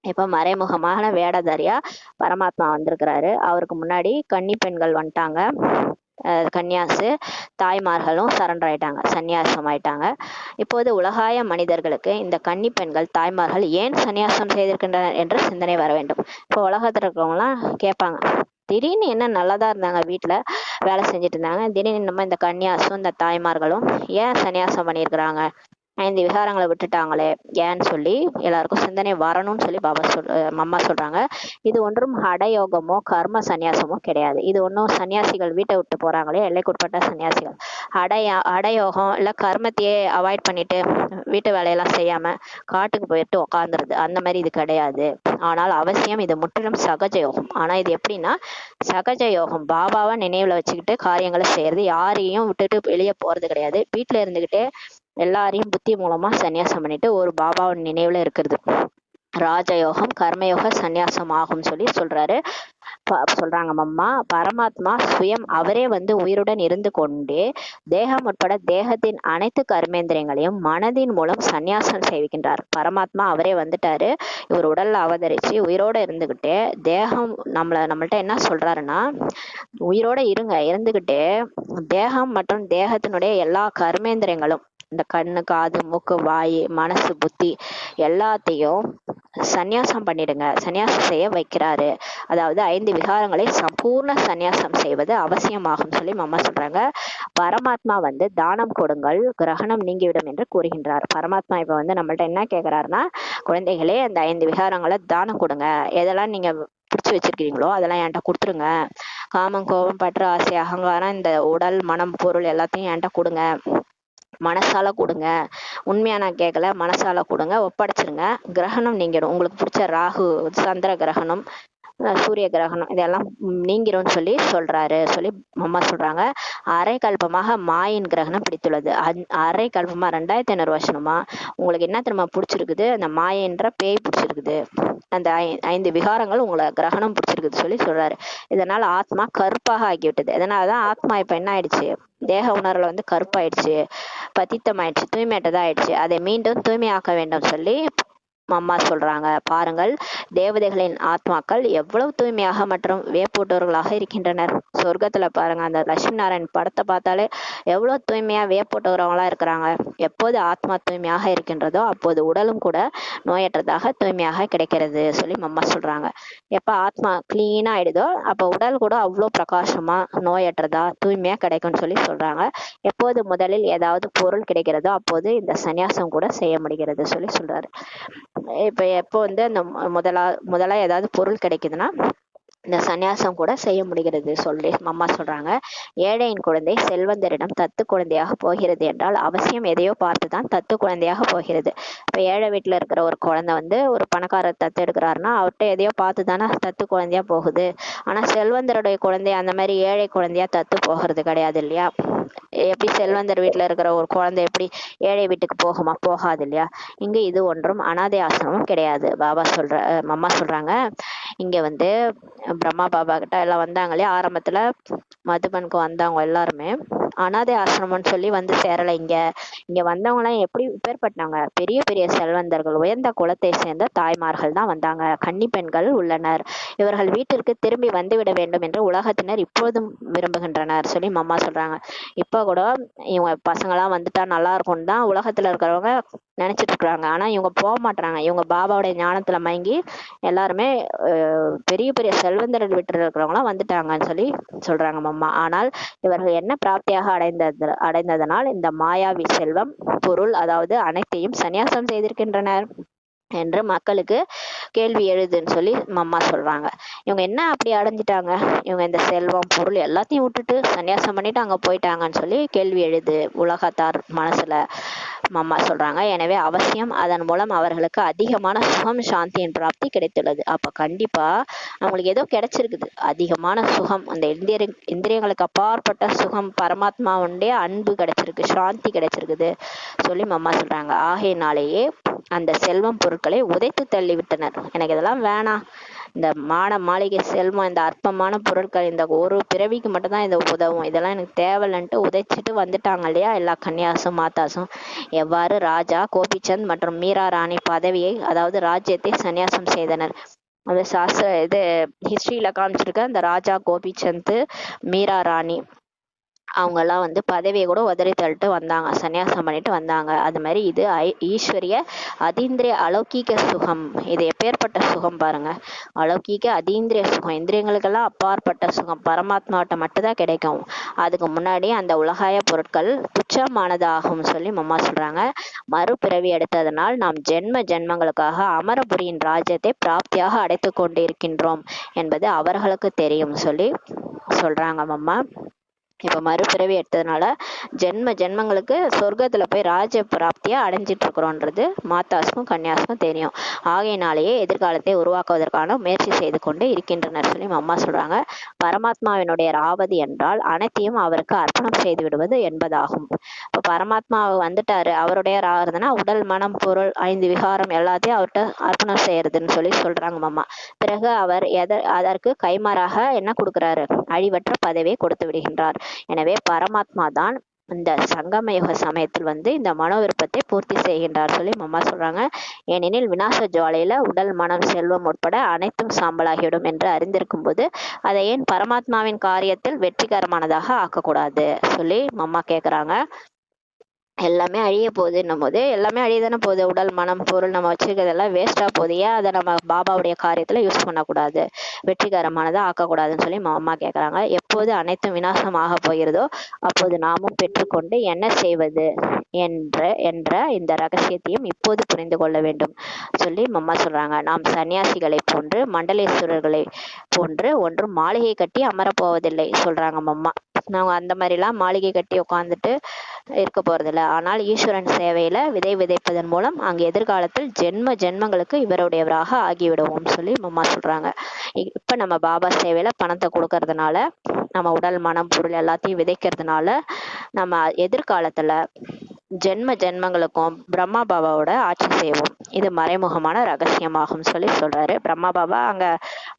இப்ப மறைமுகமான வேடதாரியா பரமாத்மா வந்திருக்கிறாரு, அவருக்கு முன்னாடி கன்னி பெண்கள் வந்துட்டாங்க, கன்னியாசு தாய்மார்களும் சரண்டர் ஆயிட்டாங்க, சந்நியாசம் ஆயிட்டாங்க. இப்போது உலகாய மனிதர்களுக்கு இந்த கன்னி பெண்கள் தாய்மார்கள் ஏன் சந்நியாசம் செய்திருக்கின்றனர் என்று சிந்தனை வர வேண்டும். இப்போ உலகத்துல இருக்கிறவங்க எல்லாம் கேட்பாங்க, திடீர்னு என்ன நல்லதா இருந்தாங்க, வீட்டுல வேலை செஞ்சுட்டு இருந்தாங்க, திடீர்னு நம்ம இந்த கன்னியாசும் இந்த தாய்மார்களும் ஏன் சந்நியாசம் பண்ணியிருக்கிறாங்க, 5 விகாரங்களை விட்டுட்டாங்களே ஏன்னு எல்லாருக்கும் சிந்தனை வரணும்னு பாபா அம்மா சொல்றாங்க. இது ஒன்றும் ஹடயோகமோ கர்ம சந்நியாசமோ கிடையாது. இது ஒன்றும் சன்னியாசிகள் வீட்டை விட்டு போறாங்களே எல்லைக்குட்பட்ட சன்னியாசிகள் ஹடயோகம் இல்ல கர்மத்தையே அவாய்ட் பண்ணிட்டு வீட்டு வேலையெல்லாம் செய்யாம காட்டுக்கு போயிட்டு உக்காந்துருது, அந்த மாதிரி இது கிடையாது. ஆனால் அவசியம் இது முற்றிலும் சகஜ யோகம். ஆனா இது எப்படின்னா சகஜ யோகம், பாபாவை நினைவுல வச்சுக்கிட்டு காரியங்களை செய்யறது, யாரையும் விட்டுட்டு வெளியே போறது கிடையாது, வீட்டுல இருந்துகிட்டே எல்லாரையும் புத்தி மூலமா சந்நியாசம் பண்ணிட்டு ஒரு பாபாவின் நினைவுல இருக்கிறது. ராஜயோகம் கர்மயோக சந்நியாசம் ஆகும் சொல்றாரு. சொல்றாங்க அம்மா, பரமாத்மா சுயம் அவரே உயிருடன் இருந்து கொண்டே தேகம் உட்பட தேகத்தின் அனைத்து கர்மேந்திரியங்களையும் மனதின் மூலம் சந்நியாசம் செய்கின்றார். பரமாத்மா அவரே வந்துட்டாரு, இவர் உடல்ல அவதரிச்சு உயிரோட இருந்துகிட்டே தேகம் நம்மள்ட்ட என்ன சொல்றாருன்னா, உயிரோட இருந்துகிட்டே தேகம் மற்றும் தேகத்தினுடைய எல்லா கர்மேந்திரியங்களும், இந்த கண்ணு காது மூக்கு வாய் மனசு புத்தி எல்லாத்தையும் சந்நியாசம் பண்ணிடுங்க, சந்நியாசம் செய்ய வைக்கிறாரு. அதாவது 5 விகாரங்களை சம்பூர்ண சந்நியாசம் செய்வது அவசியமாகும் அம்மா சொல்றாங்க. பரமாத்மா வந்து தானம் கொடுங்கள் கிரகணம் நீங்கிவிடும் என்று கூறுகின்றார். பரமாத்மா இப்ப வந்து நம்மள்ட்ட என்ன கேக்குறாருன்னா, குழந்தைகளே அந்த 5 விகாரங்களை தானம் கொடுங்க, எதெல்லாம் நீங்க பிடிச்சு வச்சிருக்கீங்களோ அதெல்லாம் என்கிட்ட கொடுத்துருங்க. காமம் கோபம் பற்று ஆசை அகங்காரம் இந்த உடல் மனம் பொருள் எல்லாத்தையும் என்கிட்ட கொடுங்க, மனசால கொடுங்க. உண்மையா நான் கேட்கல, மனசால கொடுங்க, ஒப்படைச்சிருங்க. கிரகணம் நீங்கிடும், உங்களுக்கு பிடிச்ச ராகு சந்திர கிரகணம் சூரிய கிரகணம் இதெல்லாம் நீங்கிரும்னு சொல்றாரு. அம்மா சொல்றாங்க, அரை கல்பமாக மாயின் கிரகணம் பிடித்துள்ளது. அரை கல்பமா 2500 வருஷமா உங்களுக்கு என்ன தெரியுமா பிடிச்சிருக்குது, அந்த மாயன்ற பேய் பிடிச்சிருக்குது, அந்த 5 விகாரங்கள் உங்களை கிரகணம் பிடிச்சிருக்குது சொல்றாரு. இதனால ஆத்மா கருப்பாக ஆகிவிட்டது. இதனாலதான் ஆத்மா இப்ப என்ன ஆயிடுச்சு, தேக உணர்வுல வந்து கருப்பாயிடுச்சு, பத்தித்தமாயிடுச்சு, தூய்மையற்றதா ஆயிடுச்சு. அதை மீண்டும் தூய்மையாக்க வேண்டும் அம்மா சொல்றாங்க. பாருங்கள், தேவதைகளின் ஆத்மாக்கள் எவ்வளவு தூய்மையாக மற்றும் வியப்பூட்டவர்களாக இருக்கின்றனர். சொர்க்கத்துல பாருங்க, அந்த லட்சுமி நாராயண் படத்தை பார்த்தாலே எவ்வளவு தூய்மையா வியப்பூட்டவர்களா இருக்கிறாங்க. எப்போது ஆத்மா தூய்மையாக இருக்கின்றதோ அப்போது உடலும் கூட நோயற்றதாக தூய்மையாக கிடைக்கிறது அம்மா சொல்றாங்க. எப்ப ஆத்மா கிளீனா ஆயிடுதோ அப்ப உடல் கூட அவ்வளவு பிரகாசமா நோயற்றதா தூய்மையா கிடைக்கும்னு சொல்றாங்க. எப்போது முதலில் ஏதாவது பொருள் கிடைக்கிறதோ அப்போது இந்த சந்நியாசம் கூட செய்ய முடிகிறது சொல்றாரு. இப்ப எப்போ வந்து அந்த முதலா ஏதாவது பொருள் கிடைக்குதுன்னா இந்த சந்நியாசம் கூட செய்ய முடிகிறது அம்மா சொல்றாங்க. ஏழையின் குழந்தை செல்வந்தரிடம் தத்து குழந்தையாக போகிறது என்றால் அவசியம் எதையோ பார்த்துதான் தத்து குழந்தையாக போகிறது. இப்ப ஏழை வீட்டுல இருக்கிற ஒரு குழந்தை வந்து ஒரு பணக்காரர் தத்து எடுக்கிறாருன்னா அவர்கிட்ட எதையோ பார்த்துதானே தத்து குழந்தையா போகுது. ஆனா செல்வந்தருடைய குழந்தை அந்த மாதிரி ஏழை குழந்தையா தத்து போகிறது கிடையாது இல்லையா. எப்படி செல்வந்தர் வீட்டுல இருக்கிற ஒரு குழந்தை எப்படி ஏழை வீட்டுக்கு போகாது இல்லையா. இங்க இது ஒன்றும் அனாதை ஆசிரமம் கிடையாது. அம்மா சொல்றாங்க, இங்க வந்து பிரம்மா பாபா கிட்ட எல்லாம் வந்தாங்க இல்லையா, ஆரம்பத்துல மதுபனுக்கு வந்தவங்க எல்லாருமே அனாதை ஆசிரமம்னு வந்து சேரல. இங்க வந்தவங்க எல்லாம் எப்படி பேர்பட்டாங்க, பெரிய பெரிய செல்வந்தர்கள், உயர்ந்த குலத்தை சேர்ந்த தாய்மார்கள் தான் வந்தாங்க. கன்னி பெண்கள் உள்ளனர். இவர்கள் வீட்டிற்கு திரும்பி வந்துவிட வேண்டும் என்று உலகத்தினர் இப்போதும் விரும்புகின்றனர் அம்மா சொல்றாங்க. இப்ப கூட இவங்க பசங்கெல்லாம் வந்துட்டா நல்லா இருக்கும்னு தான் உலகத்துல இருக்கிறவங்க நினைச்சிட்டு இருக்கிறாங்க. ஆனா இவங்க போக மாட்டாங்க. இவங்க பாபாவுடைய ஞானத்துல மயங்கி எல்லாருமே பெரிய பெரிய செல்வந்தர்கள் வீட்டில் இருக்கிறவங்களாம் வந்துட்டாங்கன்னு சொல்றாங்க அம்மா. ஆனால் இவர்கள் என்ன பிராப்தியாக அடைந்ததனால் இந்த மாயாவி செல்வம் பொருள் அதாவது அனைத்தையும் சந்நியாசம் செய்திருக்கின்றனர் என்று மக்களுக்கு கேள்வி எழுதுன்னு அம்மா சொல்றாங்க. இவங்க என்ன அப்படி அடைஞ்சிட்டாங்க, இவங்க இந்த செல்வம் பொருள் எல்லாத்தையும் விட்டுட்டு சன்னியாசம் பண்ணிட்டு அங்க போயிட்டாங்கன்னு கேள்வி எழுது உலகத்தார் மனசுல அம்மா சொல்றாங்க. எனவே அவசியம் அதன் மூலம் அவர்களுக்கு அதிகமான சுகம் சாந்தியின் பிராப்தி கிடைத்துள்ளது. அப்ப கண்டிப்பா அவங்களுக்கு ஏதோ கிடைச்சிருக்குது, அதிகமான சுகம், அந்த இந்திரியங்களுக்கு அப்பாற்பட்ட சுகம், பரமாத்மாவுடைய அன்பு கிடைச்சிருக்கு, சாந்தி கிடைச்சிருக்குது அம்மா சொல்றாங்க. ஆகையினாலேயே அந்த செல்வம் பொருட்களை உதைத்து தள்ளி விட்டனர். எனக்கு இதெல்லாம் வேணாம், இந்த மாளிகை செல்வம், இந்த அற்பமான பொருட்கள் இந்த ஒரு பிறவிக்கு மட்டும்தான் இது உதவும், இதெல்லாம் எனக்கு தேவையில்லைன்ட்டு உதைச்சிட்டு வந்துட்டாங்க இல்லையா எல்லா கன்னியாசும் மாதாசும். எவ்வாறு ராஜா கோபிச்சந்த் மற்றும் மீரா ராணி பதவியை அதாவது ராஜ்யத்தை சந்நியாசம் செய்தனர். அது ஹிஸ்டரியில காமிச்சிருக்க அந்த ராஜா கோபிச்சந்த் மீரா ராணி அவங்க எல்லாம் பதவியை கூட உதறி தள்ளிட்டு வந்தாங்க, சன்னியாசம் பண்ணிட்டு வந்தாங்க. அது மாதிரி இது ஈஸ்வரிய அதீந்திரிய அலௌகிக சுகம். இது எப்பேற்பட்ட சுகம் பாருங்க, அலௌகிக அதீந்திரிய சுகம், இந்திரியங்களுக்கெல்லாம் அப்பாற்பட்ட சுகம் பரமாத்மாவிட்ட மட்டும்தான் கிடைக்கும். அதுக்கு முன்னாடி அந்த உலகாய பொருட்கள் துச்சமானதாகும் அம்மா சொல்றாங்க. மறுபிறவி எடுத்ததனால் நாம் ஜென்மங்களுக்காக அமரபுரியின் ராஜ்யத்தை பிராப்தியாக அடைத்து கொண்டு இருக்கின்றோம் என்பது அவர்களுக்கு தெரியும் சொல்றாங்க அம்மா. இப்ப மறுபிறவி எடுத்ததுனால ஜென்மங்களுக்கு சொர்க்கத்துல போய் ராஜ பிராப்தியா அடைஞ்சிட்டு இருக்கிறோன்றது மாதாஸ்க்கும் கன்னியாஸ்க்கும் தெரியும். ஆகையினாலேயே எதிர்காலத்தை உருவாக்குவதற்கான முயற்சி செய்து கொண்டு இருக்கின்றனர் அம்மா சொல்றாங்க. பரமாத்மாவினுடைய ராவதி என்றால் அனைத்தையும் அவருக்கு அர்ப்பணம் செய்து விடுவது என்பதாகும். இப்ப பரமாத்மா வந்துட்டாரு, அவருடைய ராகிறதுனா உடல் மனம் பொருள் 5 விகாரம் எல்லாத்தையும் அவர்கிட்ட அர்ப்பணம் செய்யறதுன்னு சொல்றாங்க அம்மா. பிறகு அவர் அதற்கு கைமாறாக என்ன கொடுக்கிறாரு, அழிவற்ற பதவியை கொடுத்து விடுகின்றார். எனவே பரமாத்மா தான் இந்த சங்கமயுக சமயத்தில் இந்த மனோ விருப்பத்தை பூர்த்தி செய்கின்றார் அம்மா சொல்றாங்க. ஏனெனில் விநாச ஜுவாலையில உடல் மனம் செல்வம் உட்பட அனைத்தும் சாம்பலாகிவிடும் என்று அறிந்திருக்கும் போது அதை ஏன் பரமாத்மாவின் காரியத்தில் வெற்றிகரமானதாக ஆக்கக்கூடாது அம்மா கேக்குறாங்க. எல்லாமே அழிய போகுதுன்னும் போது எல்லாமே அழியதானே போகுது, உடல் மனம் பொருள் நம்ம வச்சிருக்கிறதெல்லாம் வேஸ்டா போகுது, ஏன் அதை நம்ம பாபாவுடைய காரியத்துல யூஸ் பண்ணக்கூடாது. வெற்றிகரமானதை ஆக்கக்கூடாதுன்னு சொல்லி அம்மா கேட்குறாங்க. எப்போது அனைத்தும் விநாசமாக போகிறதோ அப்போது நாமும் பெற்றுக்கொண்டு என்ன செய்வது என்ற இந்த ரகசியத்தையும் இப்போது புரிந்து கொள்ள வேண்டும் சொல்லி அம்மா சொல்றாங்க. நாம் சன்னியாசிகளை போன்று மண்டலேஸ்வரர்களை போன்று ஒன்றும் மாளிகை கட்டி அமரப்போவதில்லை சொல்றாங்க அம்மா. நாங்க அந்த மாதிரிலாம் மாளிகை கட்டி உட்காந்துட்டு இருக்க போறதில்ல. ஆனால் ஈஸ்வரன் சேவையில விதை விதைப்பதன் மூலம் அங்கு எதிர்காலத்தில் ஜென்மங்களுக்கு இவருடையவராக ஆகிவிடுவோம் சொல்லி அம்மா சொல்றாங்க. இப்ப நம்ம பாபா சேவையில பணத்தை கொடுக்கறதுனால, நம்ம உடல் மனம் பொருள் எல்லாத்தையும் விதைக்கிறதுனால நம்ம எதிர்காலத்துல ஜென்மங்களுக்கும் பிரம்மா பாபாவோட ஆட்சி செய்வோம். இது மறைமுகமான ரகசியமாகும் சொல்லி சொல்றாரு. பிரம்மா பாபா அங்க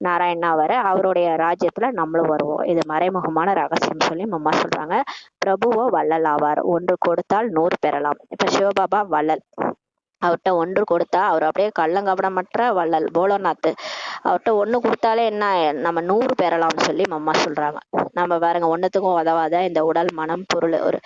நாராயணா வர அவருடைய ராஜ்யத்துல நம்மளும் வருவோம். இது மறைமுகமான ரகசியம் சொல்லி அம்மா சொல்றாங்க. பிரபுவோ வள்ளல் ஆவார். ஒன்று கொடுத்தால் 100 பெறலாம். இப்ப சிவபாபா வள்ளல். அவர்கிட்ட ஒன்று கொடுத்தா அவர் அப்படியே கள்ளங்கபடமற்ற வள்ளல் போலோநாத். அவர்கிட்ட ஒண்ணு கொடுத்தாலே என்ன, நம்ம 100 பெறலாம்னு சொல்லி அம்மா சொல்றாங்க. நம்ம பாருங்க, ஒன்னுத்துக்கும் உதவாத இந்த உடல் மனம் பொருள் ஒரு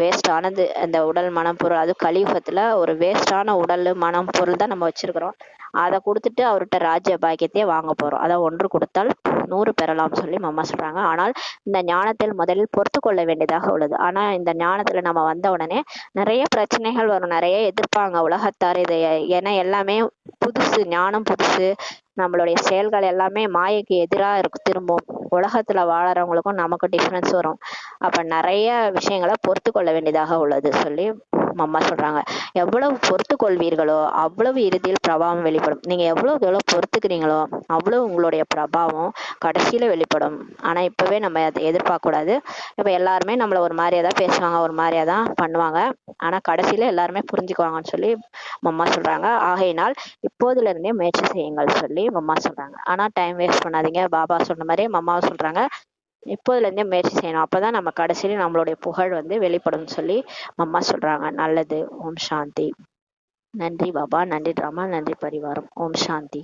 வேஸ்ட் ஆனது. இந்த உடல் மனம் பொருள், அது கலியுகத்துல ஒரு வேஸ்டான உடல் மனம் பொருள் தான் நம்ம வச்சிருக்கிறோம். அதை கொடுத்துட்டு அவர்கிட்ட ராஜ்ய பாக்கியத்தையே வாங்க போறோம். அதை ஒன்று கொடுத்தால் 100 பெறலாம் சொல்லி அம்மா சொல்றாங்க. ஆனால் இந்த ஞானத்தில் முதலில் பொறுத்து கொள்ள வேண்டியதாக உள்ளது. ஆனா இந்த ஞானத்துல நம்ம வந்த உடனே நிறைய பிரச்சனைகள் வரும், நிறைய எதிர்ப்பாங்க உலகத்தார். இதை ஏன்னா எல்லாமே புதுசு, ஞானம் புதுசு. நம்மளுடைய செயல்கள் எல்லாமே மாயைக்கு எதிராக இருக்கும். திரும்பவும் உலகத்துல வாழறவங்களுக்கும் நமக்கு டிஃபரன்ஸ் வரும். அப்ப நிறைய விஷயங்களை பொறுத்து கொள்ள வேண்டியதாக உள்ளது சொல்லி அம்மா சொல்றாங்க. எவ்வளவு பொறுத்து கொள்வீர்களோ அவ்வளவு இறுதியில் பிரபாவம் வெளிப்படும். நீங்க எவ்வளவு பொறுத்துக்கிறீங்களோ அவ்வளவு உங்களுடைய பிரபாவம் கடைசியில வெளிப்படும். ஆனா இப்பவே நம்ம அதை எதிர்பார்க்க கூடாது. இப்ப எல்லாருமே நம்மள ஒரு மாதிரியா தான் பேசுவாங்க, ஒரு மாதிரியா தான் பண்ணுவாங்க. ஆனா கடைசியில எல்லாருமே புரிஞ்சுக்குவாங்கன்னு சொல்லி அம்மா சொல்றாங்க. ஆகையினால் இப்போதுல இருந்தே முயற்சி செய்யுங்கள் சொல்லி அம்மா சொல்றாங்க. ஆனா டைம் வேஸ்ட் பண்ணாதீங்க. பாபா சொன்ன மாதிரி அம்மாவை சொல்றாங்க, இப்போதுல இருந்தே முயற்சி செய்யணும். அப்பதான் நம்ம கடைசியில நம்மளுடைய புகழ் வெளிப்படும் சொல்லி அம்மா சொல்றாங்க. நல்லது. ஓம் சாந்தி. நன்றி பாபா, நன்றி ராமா, நன்றி பரிவாரம். ஓம் சாந்தி.